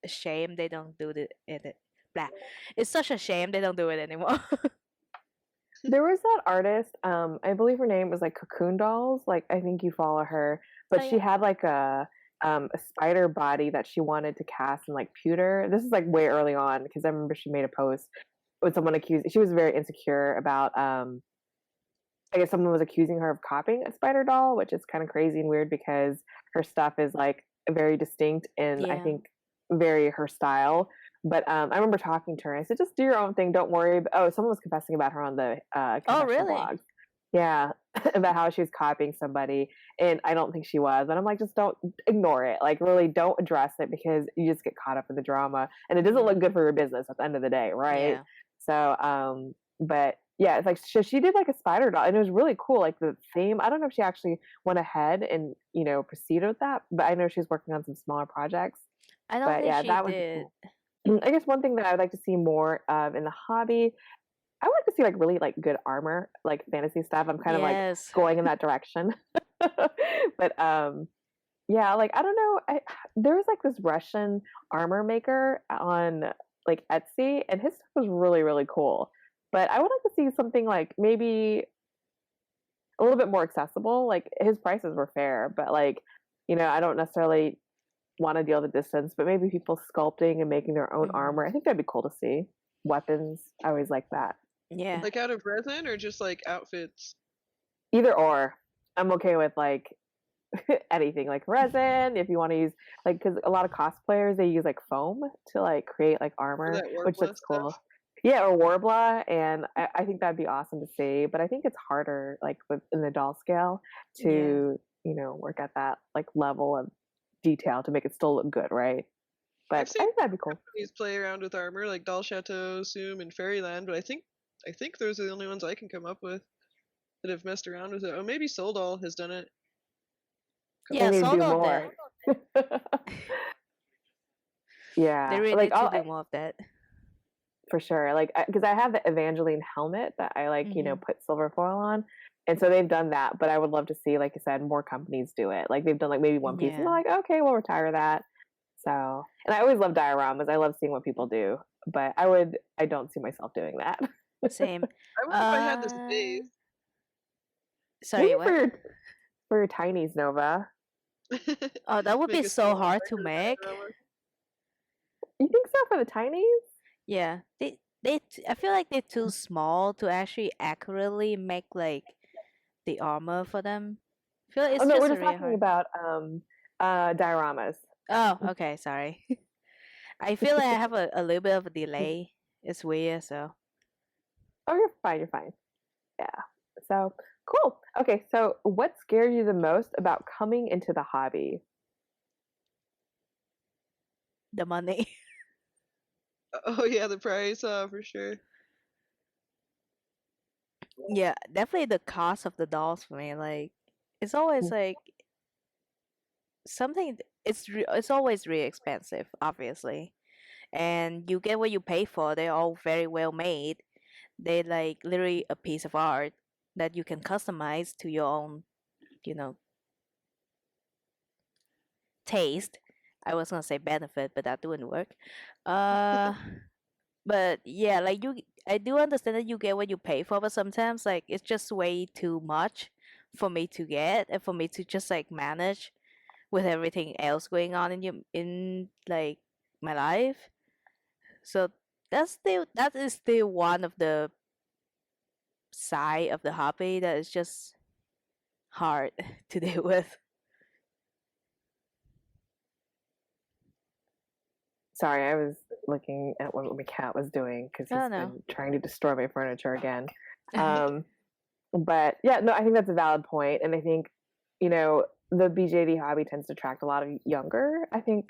shame they don't do it. Blah. It's such a shame they don't do it anymore. There was that artist, I believe her name was like Cocoon Dolls. Like I think you follow her, Oh but she yeah. had like a spider body that she wanted to cast in like pewter. This is like way early on because I remember she made a post with someone accused. She was very insecure about I guess someone was accusing her of copying a spider doll, which is kind of crazy and weird because her stuff is like very distinct and I Yeah. think very her style. But I remember talking to her. And I said, "Just do your own thing. Don't worry." Oh, someone was confessing about her on the Oh confessional really? blogs. Yeah, about how she was copying somebody, and I don't think she was. And I'm like, just don't ignore it. Like, really, don't address it because you just get caught up in the drama, and it doesn't look good for your business at the end of the day, right? Yeah. So, but yeah, it's like she did like a spider doll, and it was really cool. Like the theme. I don't know if she actually went ahead and proceeded with that, but I know she's working on some smaller projects. I don't But think yeah, she that would be did. cool. I guess one thing that I would like to see more of in the hobby, I would like to see like really like good armor, like fantasy stuff. I'm kind of like Yes. going in that direction. But yeah, like I don't know. There was like this Russian armor maker on like Etsy, and his stuff was really really cool. But I would like to see something like maybe a little bit more accessible. Like his prices were fair, but like I don't necessarily want to deal the distance. But maybe people sculpting and making their own Mhm. armor. I think that'd be cool to see. Weapons, I always like that. Yeah. Like out of resin or just like outfits? Either or, I'm okay with like anything like resin if you want to use like because a lot of cosplayers they use like foam to like create like Or armor that which Warbler looks stuff? cool. Yeah, or warbler, and I think that'd be awesome to see, but I think it's harder like in the doll scale Yeah. to work at that like level of detail to make it still look good, right? I've But I seen think that'd be cool. companies play around with armor like Doll Chateau, Zoom, and Fairyland, but I think those are the only ones I can come up with that have messed around with it. Oh, maybe Soldal has done it. They Yeah, need to do Soto more. did. They Yeah, really like need to do more of that. for sure. Like, because I have the Evangeline helmet that I like, Mhm. put silver foil on. And so they've done that, but I would love to see, like I said, more companies do it. Like they've done like maybe one piece and they're Yeah. like, okay, we'll retire that. So, and I always love dioramas. I love seeing what people do, but I don't see myself doing that. Same. I would if I had the Uh, space. sorry, Maybe what? for your tinies, Nova. Oh, that would be Make a so small hard to micro make. diorama. You think so for the tinies? Yeah, I feel like they're too small to actually accurately make like the armor for them. I feel like Oh it's no, we're just just really talking hard. about dioramas. Oh, okay, sorry. I feel like I have a little bit of a delay. It's weird, so Oh, you're fine. You're fine. Yeah. So cool. Okay. So what scared you the most about coming into the hobby? the money. Oh yeah, the price, for sure. Yeah, definitely the cost of the dolls for me. Like, it's always like something. It's always really expensive, obviously, and you get what you pay for. They're all very well made. They like literally a piece of art that you can customize to your own, you know, taste. I was gonna say benefit, but that didn't work. Uh, but yeah, like I do understand that you get what you pay for, but sometimes like it's just way too much for me to get and for me to just like manage with everything else going on in like my life. So that is still one of the side of the hobby that is just hard to deal with. Sorry, I was looking at what my cat was doing because Oh he's no. been trying to destroy my furniture again. Um, but yeah, no, I think that's a valid point, and I think the BJD hobby tends to attract a lot of I think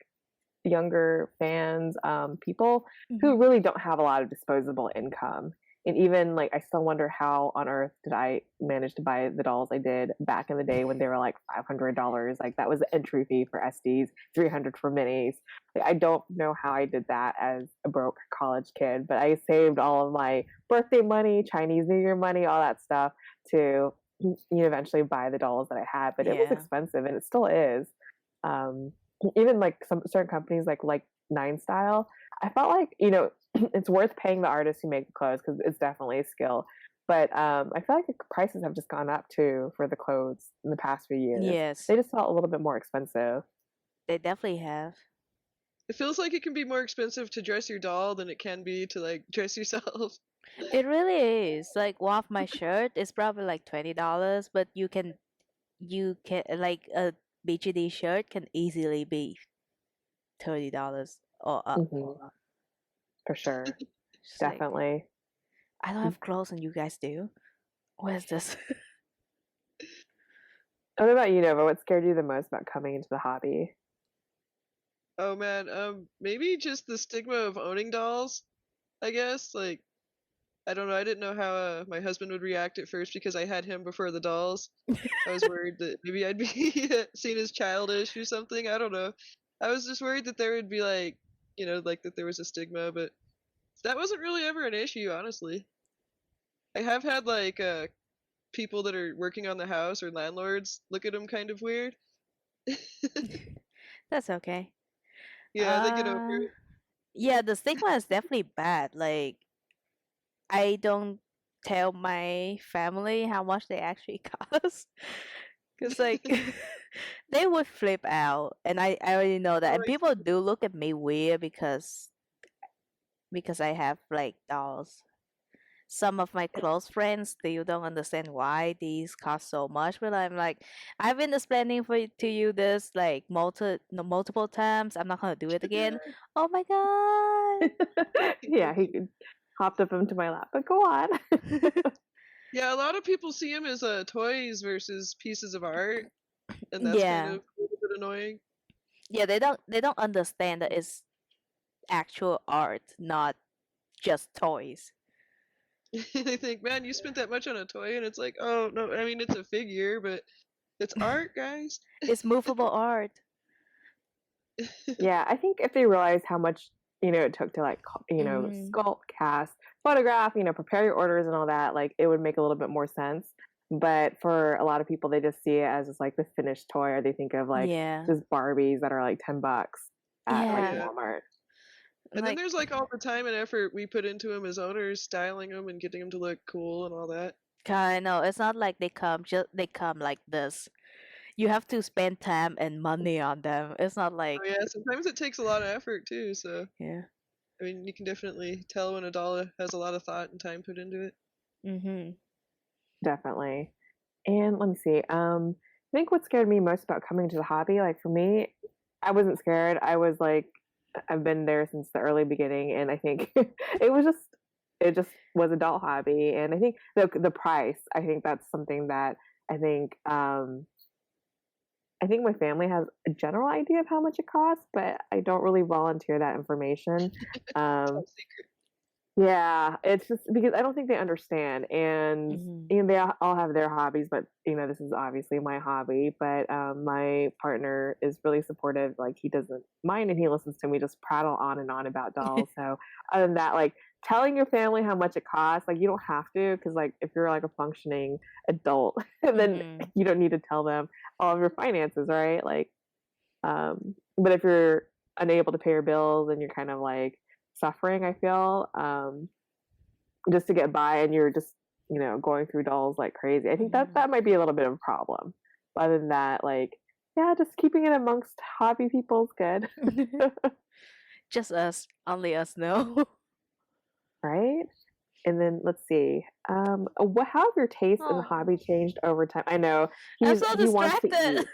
younger fans, people who Mhm. really don't have a lot of disposable income. And even like I still wonder how on earth did I manage to buy the dolls I did back in the day when they were like $500. Like that was the entry fee for SDs, 300 for minis. Like, I don't know how I did that as a broke college kid, but I saved all of my birthday money, Chinese New Year money, all that stuff to eventually buy the dolls that I had. But it was expensive, and it still is. Even like some certain companies like Nine Style, I felt like it's worth paying the artists who make the clothes because it's definitely a skill. But I feel like the prices have just gone up too for the clothes in the past few years. Yes, They just felt a little bit more expensive. they definitely have. It feels like it can be more expensive to dress your doll than it can be to like dress yourself. It really is. Like one of my shirt is probably like $20, but you can like a BJD shirt can easily be $30 or up. For sure. Just like, Definitely. I don't have clothes and you guys do. What is this? What about you, Nova? What scared you the most about coming into the hobby? Oh man, maybe just the stigma of owning dolls, I guess. Like, I don't know, I didn't know how my husband would react at first because I had him before the dolls. I was worried that maybe I'd be seen as childish or something. I don't know. I was just worried that there would be like, like that there was a stigma, but that wasn't really ever an issue, honestly. I have had like people that are working on the house or landlords look at them kind of weird. That's okay. Yeah, they get over Uh, it. yeah, the stigma is definitely bad. Like, I don't tell my family how much they actually cost. Because, like, they would flip out. And I already know that. And Like, people do look at me weird because I have, like, dolls. Some of my close friends still don't understand why these cost so much, but I'm like, I've been explaining to you this like multiple times. I'm not gonna do it again. Oh my god! Yeah, he hopped up into my lap, but go on. yeah, a lot of people see them as toys versus pieces of art, and that's kind Yeah, of a little bit annoying. yeah. They don't understand that it's actual art, not just toys. They think, man, you spent that much on a toy, and it's like, oh no, I mean it's a figure, but it's art, guys. It's movable art. Yeah, I think if they realize how much it took to like sculpt, cast, photograph, prepare your orders and all that, like it would make a little bit more sense. But for a lot of people, they just see it as just like the finished toy, or they think of like Yeah, just Barbies that are like $10 at like yeah. Yeah. Walmart. And then Like, there's like all the time and effort we put into them as owners, styling them and getting them to look cool and all that. I know it's not like they come like this. You have to spend time and money on them. It's not like, Oh yeah, sometimes it takes a lot of effort too. So yeah. I mean, you can definitely tell when a doll has a lot of thought and time put into it. Mhm. Definitely. And let me see. I think what scared me most about coming to the hobby, like for me, I wasn't scared. I was like, I've been there since the early beginning, and I think it just was a doll hobby. And I think the price, I think that's something that I think I think my family has a general idea of how much it costs, but I don't really volunteer that information. Um, Top secret. yeah, it's just because I don't think they understand, and Mhm. they all have their hobbies, but this is obviously my hobby. But my partner is really supportive; like he doesn't mind, and he listens to me just prattle on and on about dolls. So other than that, like telling your family how much it costs, like you don't have to, because like if you're like a functioning adult, then Mhm. you don't need to tell them all of your finances, right? Like, but if you're unable to pay your bills and you're kind of like suffering, I feel, just to get by, and you're just going through dolls like crazy, I think that Mhm. that might be a little bit of a problem. But other than that, like, yeah, just keeping it amongst hobby people is good. Just us, only us know. Right. And then let's see, how have your tastes in the Oh, hobby changed over time? I know I'm so he wants to distracted. eat.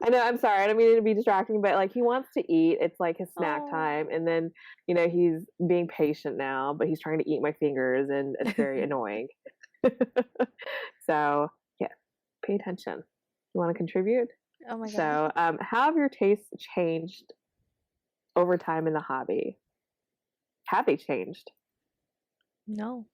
I know, I'm sorry, I don't mean to be distracting, but like he wants to eat. It's like his snack Oh. time, and then he's being patient now, but he's trying to eat my fingers, and it's very annoying. So yeah, pay attention. You want to contribute? Oh my god. So, how have your tastes changed over time in the hobby? Have they changed? No.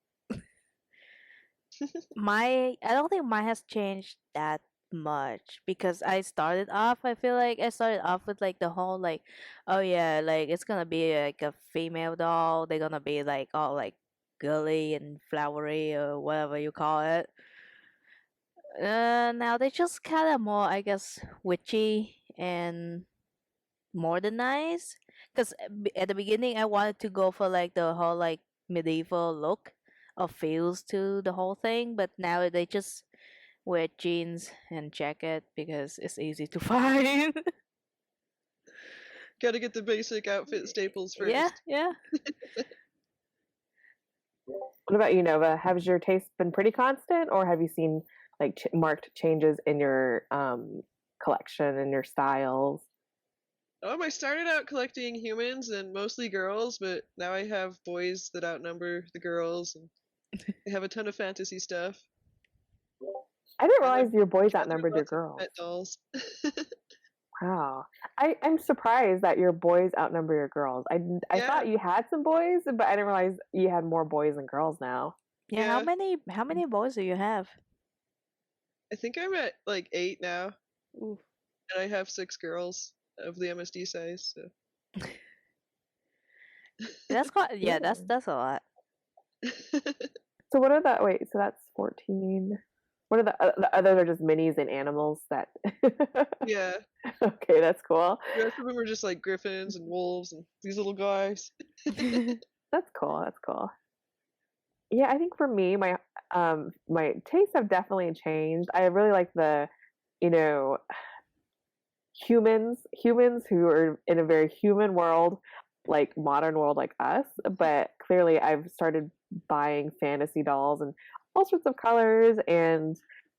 I don't think mine has changed that much because I feel like I started off with like the whole like, oh yeah, like it's gonna be like a female doll. They're gonna be like all like girly and flowery or whatever you call it. Now they just kind of more, I guess, witchy and modernized. Because at the beginning, I wanted to go for like the whole like medieval look or feels to the whole thing, but now they just wear jeans and jacket because it's easy to find. Gotta get the basic outfit staples Yeah, first. yeah. What about you, Nova? Has your taste been pretty constant, or have you seen like marked changes in your collection and your styles? I started out collecting humans and mostly girls, but now I have boys that outnumber the girls, and I have a ton of fantasy stuff. I didn't I like realize your boys gather outnumbered your lots of girls. pet dolls. Wow. I'm surprised that your boys outnumber your girls. I Yeah, thought you had some boys, but I didn't realize you had more boys than girls now. Yeah, yeah. how many boys do you have? I think I'm at like 8 now, Ooh. and I have 6 girls of the MSD size. So. That's quite yeah, Yeah. that's a lot. So what are the wait, so that's 14. What are the others are just minis and animals that Yeah, Okay, that's cool. the rest of them are just like griffins and wolves and these little guys. That's cool. That's cool. Yeah, I think for me, my tastes have definitely changed. I really like the, you know, humans who are in a very human world, like modern world like us, but clearly I've started buying fantasy dolls and all sorts of colors, and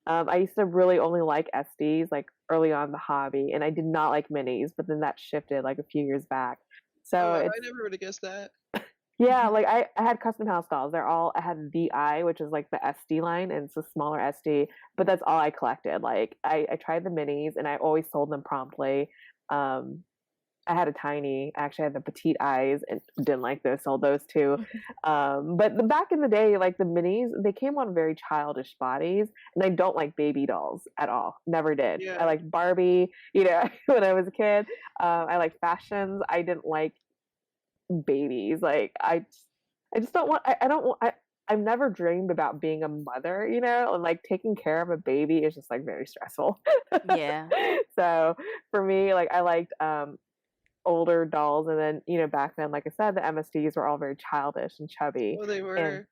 I used to really only like SDs like early on in the hobby, and I did not like minis, but then that shifted like a few years back. Oh So wow, it's I never would have guessed that. yeah, like I had custom house dolls. I had the I, which is like the SD line, and it's a smaller SD, but that's all I collected. Like I tried the minis and I always sold them promptly. Um, I had a tiny, actually I had the petite eyes and didn't like those, sold those too. But back in the day, like the minis, they came on very childish bodies, and I don't like baby dolls at all. Never did. I Yeah, liked Barbie, you know, when I was a kid. I like fashions. I didn't like babies. Like I just don't want. I don't want. I've never dreamed about being a mother, you know, and like taking care of a baby is just like very stressful. Yeah. So for me, like I liked older dolls, and then you know back then, like I said, the MSDs were all very childish and chubby, oh they and were.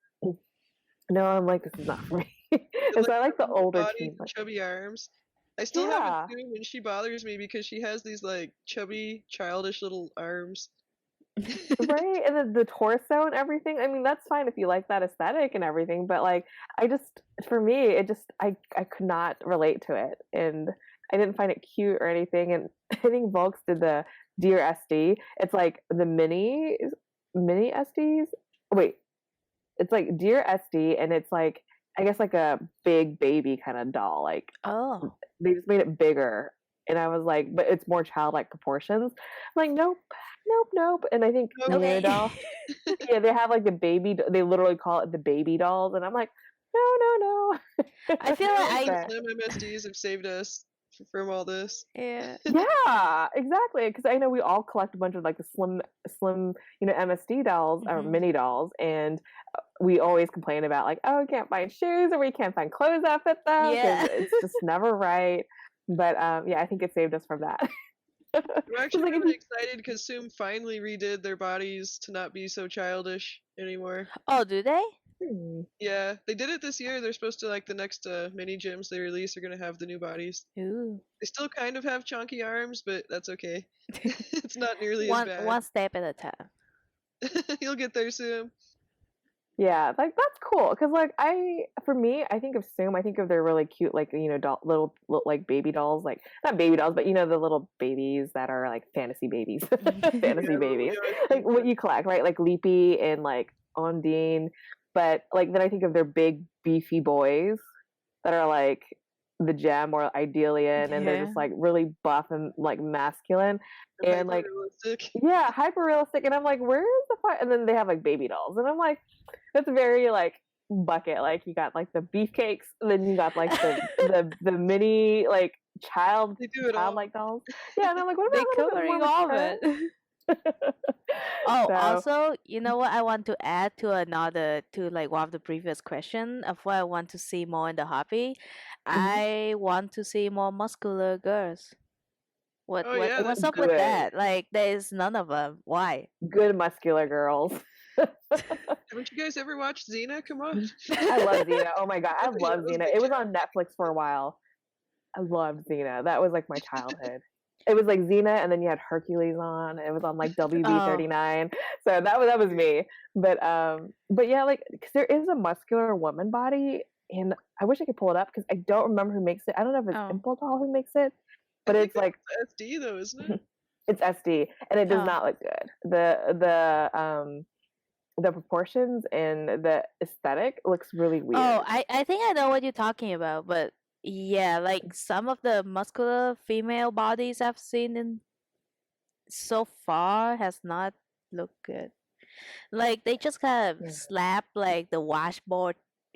no, I'm like this is not for me. They And like so I like the have little older bodies teen. and chubby arms. I still have a Yeah, Doom, and she bothers me because she has these like chubby, childish little arms. right. And then the torso and everything. I mean, that's fine if you like that aesthetic and everything, but like I just for me, it just I could not relate to it. And I didn't find it cute or anything. And I think Volks did the Dear SD. It's like the mini SDs. Wait, it's like Dear SD, and it's like I guess like a big baby kind of doll. Like Oh. they just made it bigger. And I was like, but it's more childlike proportions. I'm like, nope, nope, nope. And I think Nope. Mia Okay. doll, yeah, they have like the baby. They literally call it the baby dolls, and I'm like, no, no, no. I feel All like the But slim MSDs have saved us from all this. yeah. yeah, exactly. Because I know we all collect a bunch of like the slim, you know, MSD dolls or Mhm. mini dolls, and we always complain about like, oh, we can't find shoes or we can't find clothes that fit them because Yeah. it's just never right. But yeah, I think it saved us from that. I'm It's actually like if really you, excited because Zoom finally redid their bodies to not be so childish anymore. Oh, do they? hmm. Yeah, they did it this year. They're supposed to like the next mini gyms they release are gonna have the new bodies. Ooh. They still kind of have chunky arms, but that's okay. It's not nearly as bad. One step at a time. You'll get there soon. Yeah, like that's cool because like for me, I think of Zoom. I think of their really cute, like you know, little like baby dolls, like not baby dolls, but you know, the little babies that are like fantasy babies, fantasy Yeah, little babies, young like what kids. you collect, right? Like Leapy and like Ondine. But like then I think of their big beefy boys that are like the gem or Idelian, and they're Yeah. just like really buff and like masculine, They're and hyper like realistic. yeah, hyper realistic. And I'm like, where is the fight? And then they have like baby dolls, and I'm like, that's very like bucket. Like you got like the beefcakes, and then you got like the mini like They do it all. childlike dolls. Yeah, and I'm like, what They about a little bit covering more all of mature? it. Oh, So also, you know what I want to add to like one of the previous question of what I want to see more in the hobby. I want to see more muscular girls. Oh yeah, What's that's up do with it. that? Like there is none of them. Why? Good muscular girls. Haven't you guys ever watched Xena? Come on. I love Xena. Oh my god, I That's a- love that's a Xena. big It was show. on Netflix for a while. I loved Xena. That was like my childhood. It was like Xena, and then you had Hercules on. It was on like Oh, WB39. So that was me. But yeah, like because there is a muscular woman body, and I wish I could pull it up because I don't remember who makes it. I don't know if it's oh, Impel Doll who makes it, I but think it's like that's SD though, isn't it? it's SD, and it does oh. not look good. The proportions and the aesthetic looks really weird. Oh, I think I know what you're talking about, but yeah, like some of the muscular female bodies I've seen in so far has not looked good. Like they just kind Yeah. of slap like the washboard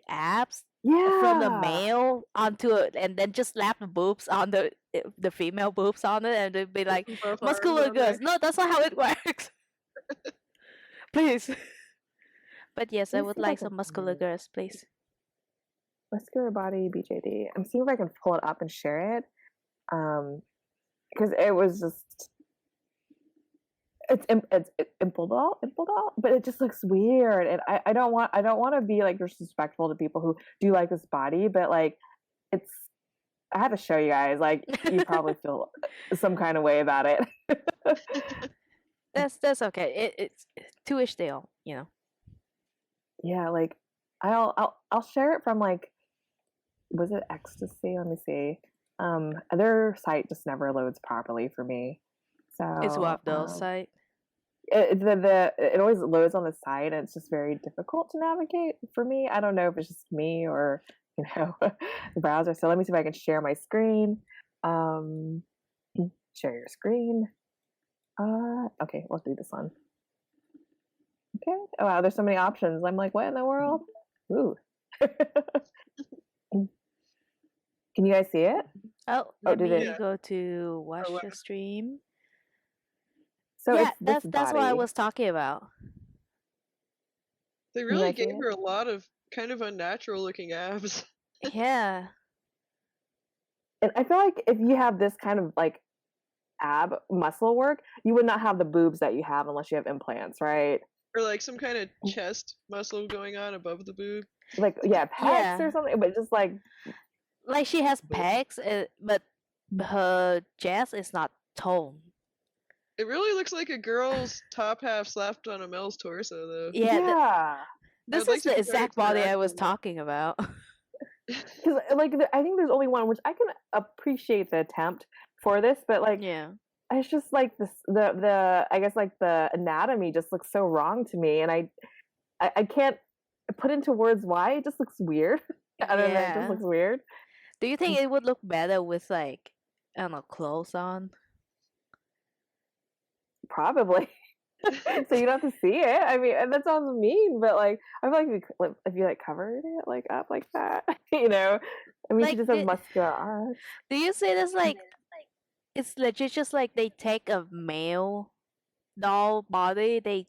abs from the Yeah. male onto it, and then just slap the boobs on the female boobs on it, and they'd be like Both arms muscular on there. girls. No, that's not how it works. Please. But yes, I Let me would see if I like can some muscular find girls, please. Muscular Body BJD. I'm seeing if I can pull it up and share it. Because it was just it's Impel Doll, but it just looks weird, and I don't want to be like disrespectful to people who do like this body, but like it's I have to show you guys. Like you probably feel some kind of way about it. That's okay. It's to each their own, you know. Yeah, like I'll share it from like was it Ecstasy? Let me see. Their site just never loads properly for me. It's one So of those site. it always loads on the site, and it's just very difficult to navigate for me. I don't know if it's just me or the browser. So let me see if I can share my screen. Share your screen. Okay, let's do this one. Okay. Oh wow, there's so many options. I'm like, what in the world? Ooh. Can you guys see it? Oh, let did me it? go to watch wow. the stream. So yeah, it's this that's what I body. was talking about. They You really guys see gave it? her a lot of kind of unnatural looking abs. Yeah. And I feel like if you have this kind of like ab muscle work, you would not have the boobs that you have unless you have implants, right? Or like some kind of chest muscle going on above the boob. Like yeah, pecs Yeah. or something, but just like Like she has pecs, but her chest is not toned. It really looks like a girl's top half slapped on a male's torso, though. Yeah. yeah. This I'd like is to the compare it exact to their body I was actual- talking about. Because like I think there's only one, which I can appreciate the attempt for this, but like Yeah. it's just like this the I guess like the anatomy just looks so wrong to me, and I can't put into words why. It just looks weird. I don't know. It just Yeah. looks weird. Do you think it would look better with like I don't know clothes on? Probably. So you don't have to see it. I mean, and that sounds mean, but like I feel like if you like covered it like up like that, you know. I mean, she Like, just has muscular arms. do you see this like it's legit just like they take a male doll body, they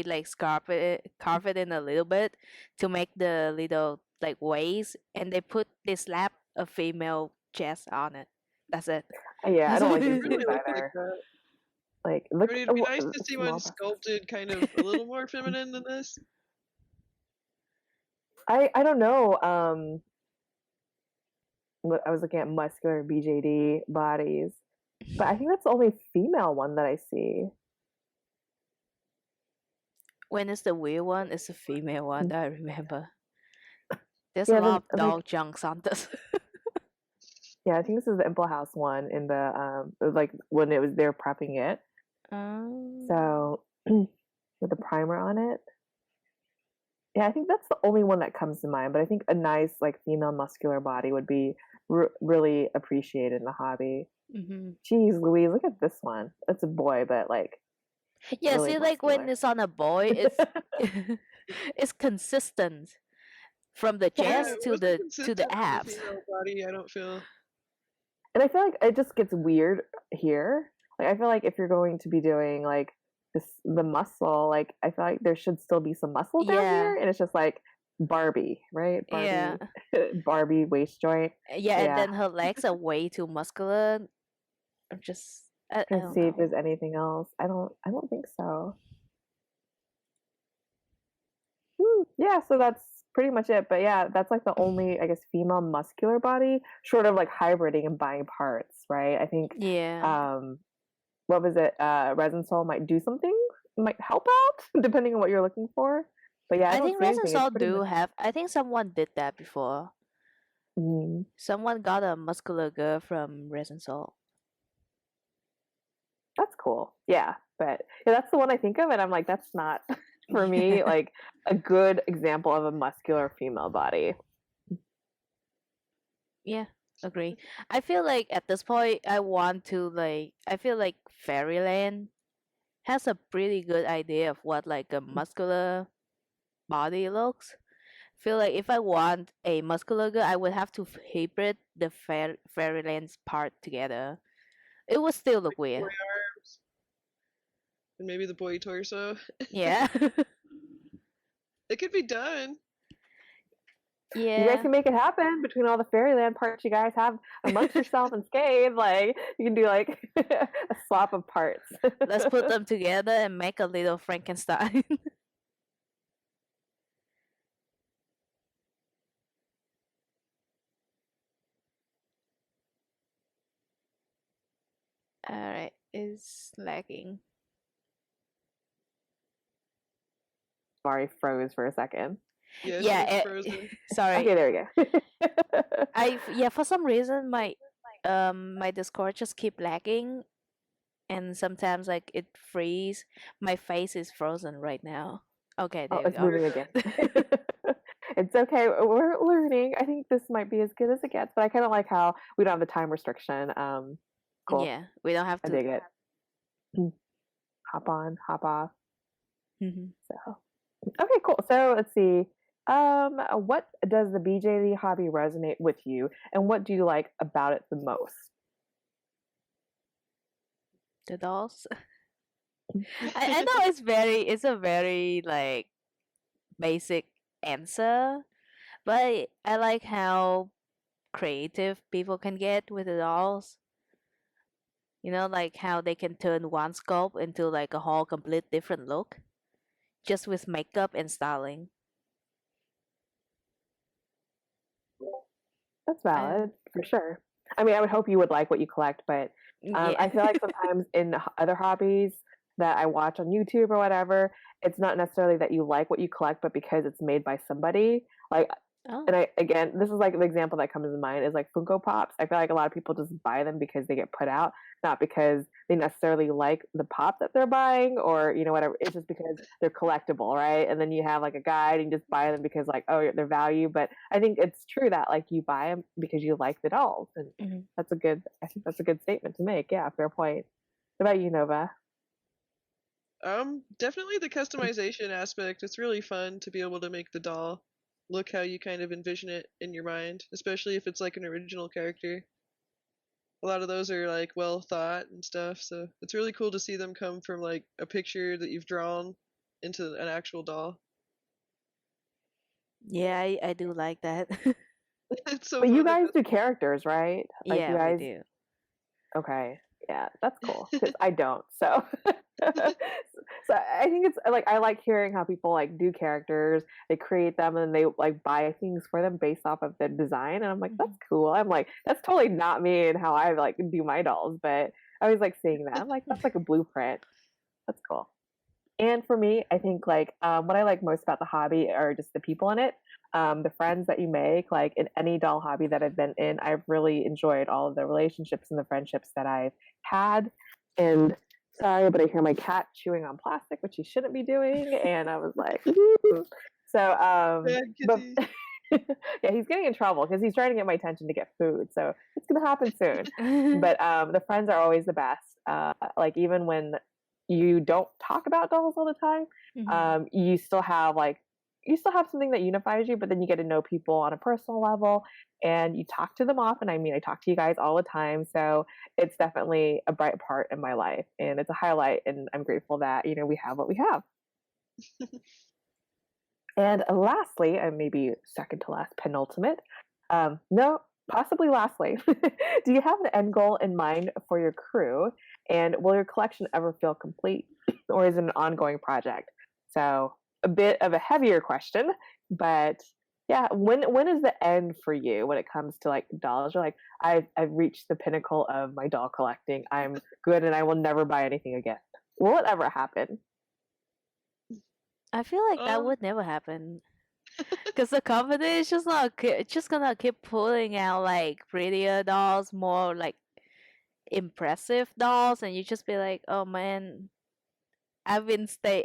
like carve it in a little bit to make the little like waist, and they slap a female chest on it. That's it. Yeah, I don't like these Really boobs look like either. that. Like I look. mean, it'd be nice to the see small one breasts. sculpted kind of a little more feminine than this. I don't know. I was looking at muscular BJD bodies, but I think that's the only female one that I see. When it's the weird one, it's a female one that I remember. There's Yeah, a lot of like dog junks on this. yeah, I think this is the Impel House one in the like when it was they're prepping it. So with the primer on it. Yeah, I think that's the only one that comes to mind. But I think a nice like female muscular body would be really appreciated in the hobby. Mm-hmm. Jeez, Louise, look at this one. It's a boy, but like Yeah, really see, like when muscular. it's on a boy, it's it's consistent. from the Yeah, chest it to wasn't the consistent with the abs. female body, I don't feel. And I feel like it just gets weird here. Like I feel like if you're going to be doing like the muscle, like I feel like there should still be some muscle down Yeah. here, and it's just like Barbie, right? Barbie, Yeah. Barbie waist joint. Yeah, and Yeah. then her legs are way too muscular. I'm just I Trying to don't see if know. there's anything else. I don't think so. Yeah, so that's pretty much it. But yeah, that's like the only, I guess, female muscular body, short of like hybriding and buying parts, right? I think Yeah. what was it? Resin Soul might do something, might help out, depending on what you're looking for. But yeah, I I don't think see Resin anything. It's Soul pretty do much have. I think someone did that before. Someone got a muscular girl from Resin Soul. that's cool. Yeah, but yeah, that's the one I think of, and I'm like, that's not for me like a good example of a muscular female body. Yeah, agree. I feel like at this point, I want to like. I feel like Fairyland has a pretty good idea of what like a muscular body looks. Feel like if I want a muscular girl, I would have to hybrid the Fairyland's part together. It would still look Boy weird. arms and maybe the boy torso. Yeah. It could be done. You guys Yeah. can make it happen between all the Fairyland parts you guys have amongst yourself and Scathe. Like you can do like a swap of parts. Let's put them together and make a little Frankenstein. Alright, it's lagging. Sorry, froze for a second. Yeah, Yeah, she was frozen. sorry. Okay, there we go. For some reason my Discord just keep lagging, and sometimes like it freeze. My face is frozen right now. Okay, Oh, there we it's go. moving again. It's okay. We're learning. I think this might be as good as it gets, but I kind of like how we don't have the time restriction. Cool. Yeah, we don't have I to. dig it. Hop on, hop off. Mhm. So, okay, cool. So let's see. What does the BJD hobby resonate with you, and what do you like about it the most? The dolls. I know it's a very like basic answer, but I like how creative people can get with the dolls. You know, like how they can turn one sculpt into like a whole complete different look just with makeup and styling. That's valid for sure. I mean, I would hope you would like what you collect, but Yeah. I feel like sometimes in other hobbies that I watch on YouTube or whatever, it's not necessarily that you like what you collect, but because it's made by somebody. Like, Oh. and again, this is like the example that comes to mind is like Funko Pops. I feel like a lot of people just buy them because they get put out, not because they necessarily like the pop that they're buying or whatever. It's just because they're collectible, right? And then you have like a guide and you just buy them because like, oh, their value. But I think it's true that like you buy them because you like the dolls, and I think that's a good statement to make. Yeah, fair point. What about you, Nova? Definitely the customization aspect. It's really fun to be able to make the doll look how you kind of envision it in your mind, especially if it's like an original character. A lot of those are like well thought and stuff, so it's really cool to see them come from like a picture that you've drawn into an actual doll. Yeah, I do like that. It's so But fun you to guys do characters, right? Like Yeah, you guys. we do. Okay. Yeah, that's cool. 'Cause I don't. So so I think it's like I like hearing how people like do characters, they create them and they like buy things for them based off of their design. And I'm like, that's cool. I'm like, that's totally not me and how I like do my dolls, but I always like seeing that. I'm like, that's like a blueprint. That's cool. And for me, I think like what I like most about the hobby are just the people in it, the friends that you make. Like in any doll hobby that I've been in, I've really enjoyed all of the relationships and the friendships that I've had. And sorry, but I hear my cat chewing on plastic, which he shouldn't be doing, and I was like, "Woo." So, Bad but kitty. yeah, he's getting in trouble because he's trying to get my attention to get food. So it's gonna happen soon. But the friends are always the best. Like even when you don't talk about dolls all the time, you still have like you still have something that unifies you, but then you get to know people on a personal level and you talk to them often. I mean, I talk to you guys all the time, so it's definitely a bright part in my life, and it's a highlight, and I'm grateful that, we have what we have. And lastly, and maybe second to last, penultimate, no, possibly lastly, do you have an end goal in mind for your crew? And will your collection ever feel complete? Or is it an ongoing project? So a bit of a heavier question, but yeah, when is the end for you when it comes to like dolls? You're like, I've reached the pinnacle of my doll collecting. I'm good and I will never buy anything again. Will it ever happen? I feel like that would never happen. Because the company is just not just gonna keep pulling out like prettier dolls, more like impressive dolls, and you just be like, oh man, I've been staying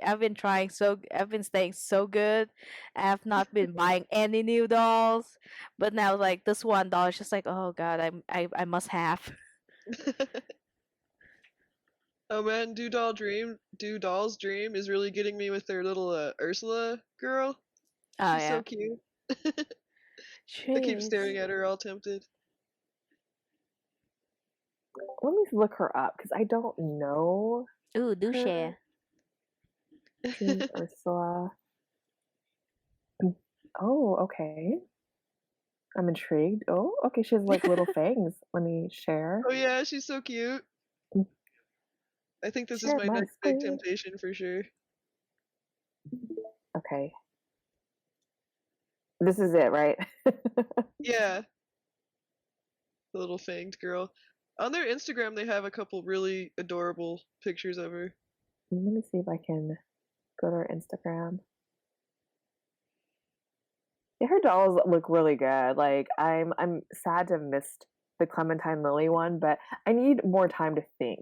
so good. I have not been buying any new dolls, but now like this one doll is just like, oh god, I must have. Oh man, Doll's dream is really getting me with their little Ursula girl. Oh She's yeah, so cute. I keep staring at her, all tempted. Let me look her up because I don't know. Ooh, do her. share. Dream Ursula. Oh, okay. I'm intrigued. Oh, okay. She has like little fangs. Let me share. Oh yeah, she's so cute. I think this is Share my my next big screen. temptation for sure. Okay. This is it, right? Yeah. The little fanged girl. On their Instagram, they have a couple really adorable pictures of her. Let me see if I can go to her Instagram. Yeah, her dolls look really good. Like I'm sad to have missed the Clementine Lily one, but I need more time to think.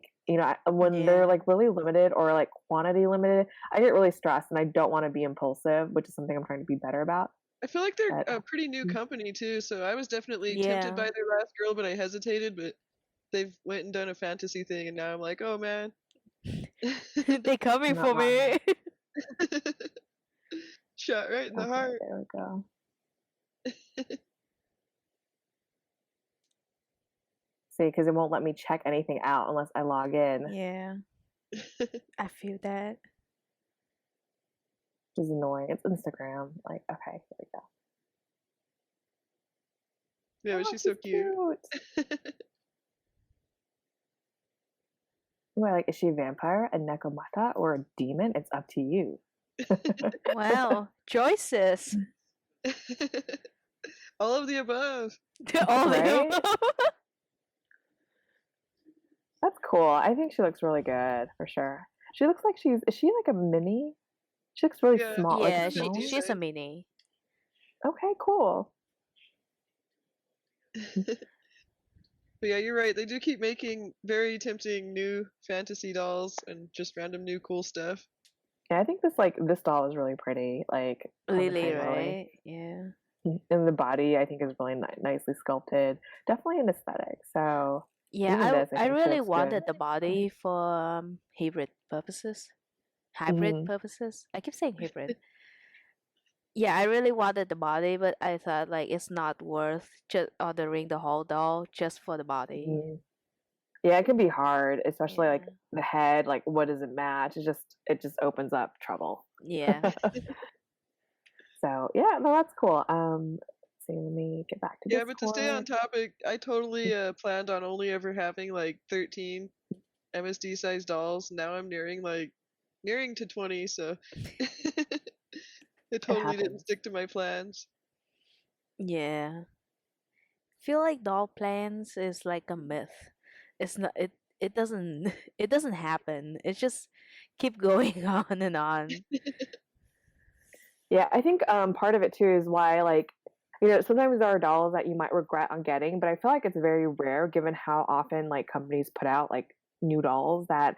When they're like really limited or like quantity limited, I get really stressed and I don't want to be impulsive, which is something I'm trying to be better about. I feel like they're But a pretty new company too, so I was definitely tempted Yeah. by their last girl, but I hesitated. But they've went and done a fantasy thing, and now I'm like, oh man. They coming not for wrong. me. Shot right in the heart. There we go. See, because it won't let me check anything out unless I log in. Yeah, I feel that. Which is annoying. It's Instagram. Like, okay, here we go. Yeah, but she's so cute. Like, is she a vampire, a nekomata, or a demon? It's up to you. Wow, choices. All of the above. All Right? of them. That's cool. I think she looks really good for sure. She looks like is she like a mini? She looks really Yeah. small. Yeah, like small. she's a mini. Okay, cool. But yeah, you're right. They do keep making very tempting new fantasy dolls and just random new cool stuff. Yeah, I think this doll is really pretty. Like Lily, Clementine Lily. right? Yeah. And the body, I think, is really nicely sculpted. Definitely an aesthetic. So Yeah, even this, I think she really looks wanted good. the body for hybrid purposes. Hybrid purposes. I keep saying hybrid. Yeah, I really wanted the body, but I thought like it's not worth just ordering the whole doll just for the body. Yeah, it can be hard, especially like Yeah. the head. Like, what does it match? It just opens up trouble. Yeah. So yeah, no, that's cool. Let's see, let me get back to Yeah, but to stay on Discord. topic, I totally planned on only ever having like 13 MSD size dolls. Now I'm nearing to 20, so it totally didn't happens. stick to my plans. Yeah. Feel like doll plans is like a myth. It's not it doesn't it doesn't happen. It just keep going on and on. Yeah, I think part of it too is why like sometimes there are dolls that you might regret on getting, but I feel like it's very rare given how often like companies put out like new dolls that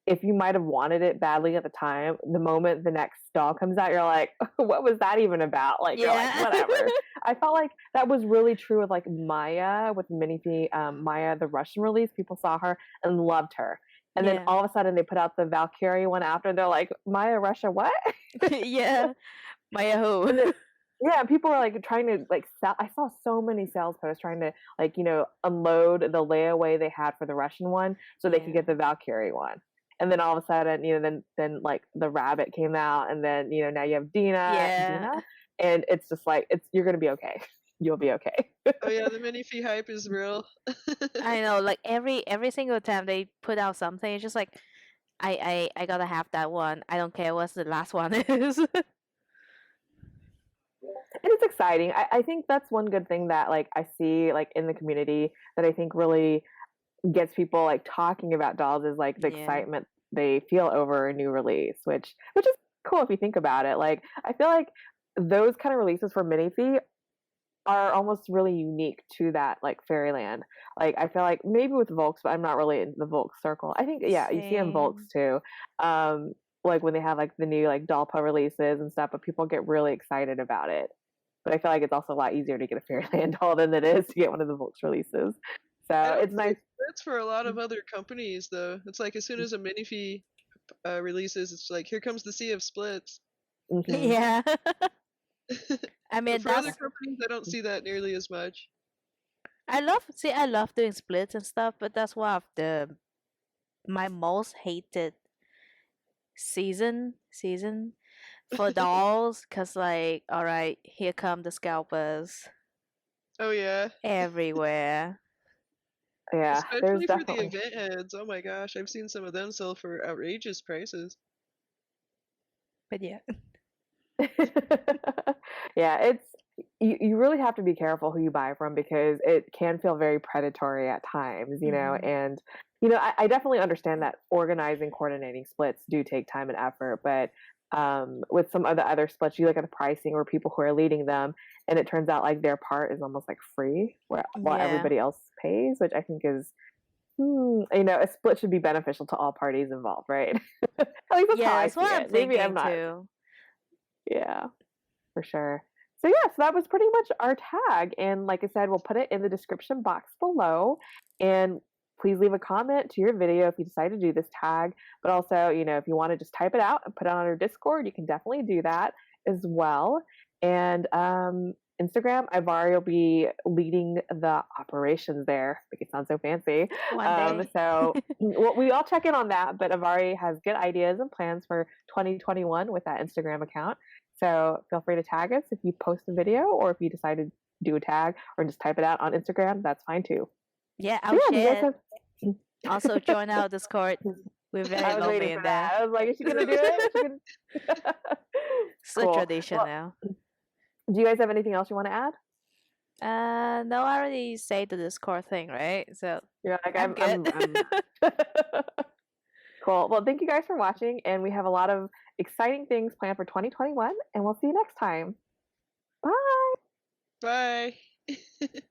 if you might have wanted it badly at the time, the moment the next doll comes out, you're like, what was that even about? Like, you're like, whatever. I felt like that was really true with like Maya, with Minifee, Maya, the Russian release. People saw her and loved her. And then all of a sudden they put out the Valkyrie one after, and they're like, Maya, Russia, what? Yeah. Maya who? And then, yeah, people were like trying to like sell. I saw so many sales posts trying to like unload the layaway they had for the Russian one so they could Yeah. get the Valkyrie one. And then all of a sudden, then like the rabbit came out, and then now you have Dina, and it's just like you're gonna be okay. You'll be okay. Oh yeah, the minifee hype is real. I know, like every single time they put out something, it's just like I gotta have that one. I don't care what the last one is. And it's exciting. I think that's one good thing that like I see like in the community that I think really gets people like talking about dolls is like the Yeah. excitement they feel over a new release, which is cool if you think about it. Like I feel like those kind of releases for minifee are almost really unique to that like Fairyland. Like I feel like maybe with Volks, but I'm not really in the Volks circle. I think you see in Volks too. Like when they have like the new like Dollpa releases and stuff, but people get really excited about it. But I feel like it's also a lot easier to get a Fairyland doll than it is to get one of the Volks releases. So it's nice. That's for a lot of other companies though. It's like as soon as a minifee releases, it's like here comes the sea of splits. Mm-hmm. Yeah. I mean, but for other companies, I don't see that nearly as much. I love doing splits and stuff, but that's one of my most hated season for dolls, cause like, all right, here come the scalpers. Oh yeah. Everywhere. Yeah, especially for the event heads. Oh my gosh, I've seen some of them sell for outrageous prices. But yeah. Yeah, it's you really have to be careful who you buy from because it can feel very predatory at times, and I definitely understand that organizing, coordinating splits do take time and effort, but with some of the other splits, you look at the pricing or people who are leading them, and it turns out like their part is almost like free while everybody else pays, which I think is, a split should be beneficial to all parties involved, right? At least that's how I see it. Maybe I'm not. Too. Yeah, for sure. So yeah, so that was pretty much our tag. And like I said, we'll put it in the description box below. And please leave a comment to your video if you decide to do this tag. But also, if you want to just type it out and put it on our Discord, you can definitely do that as well. And Instagram, Ivari will be leading the operations there. Make it sound so fancy. So we all check in on that. But Ivari has good ideas and plans for 2021 with that Instagram account. So feel free to tag us if you post a video or if you decide to do a tag or just type it out on Instagram. That's fine too. Yeah, I'll share. Also join our Discord. We're very lonely in there. I was like, is she gonna do it? It's a tradition now. Do you guys have anything else you want to add? No, I already said the Discord thing, right? So you're like, I'm good. I'm Cool. Well, thank you guys for watching, and we have a lot of exciting things planned for 2021, and we'll see you next time. Bye. Bye.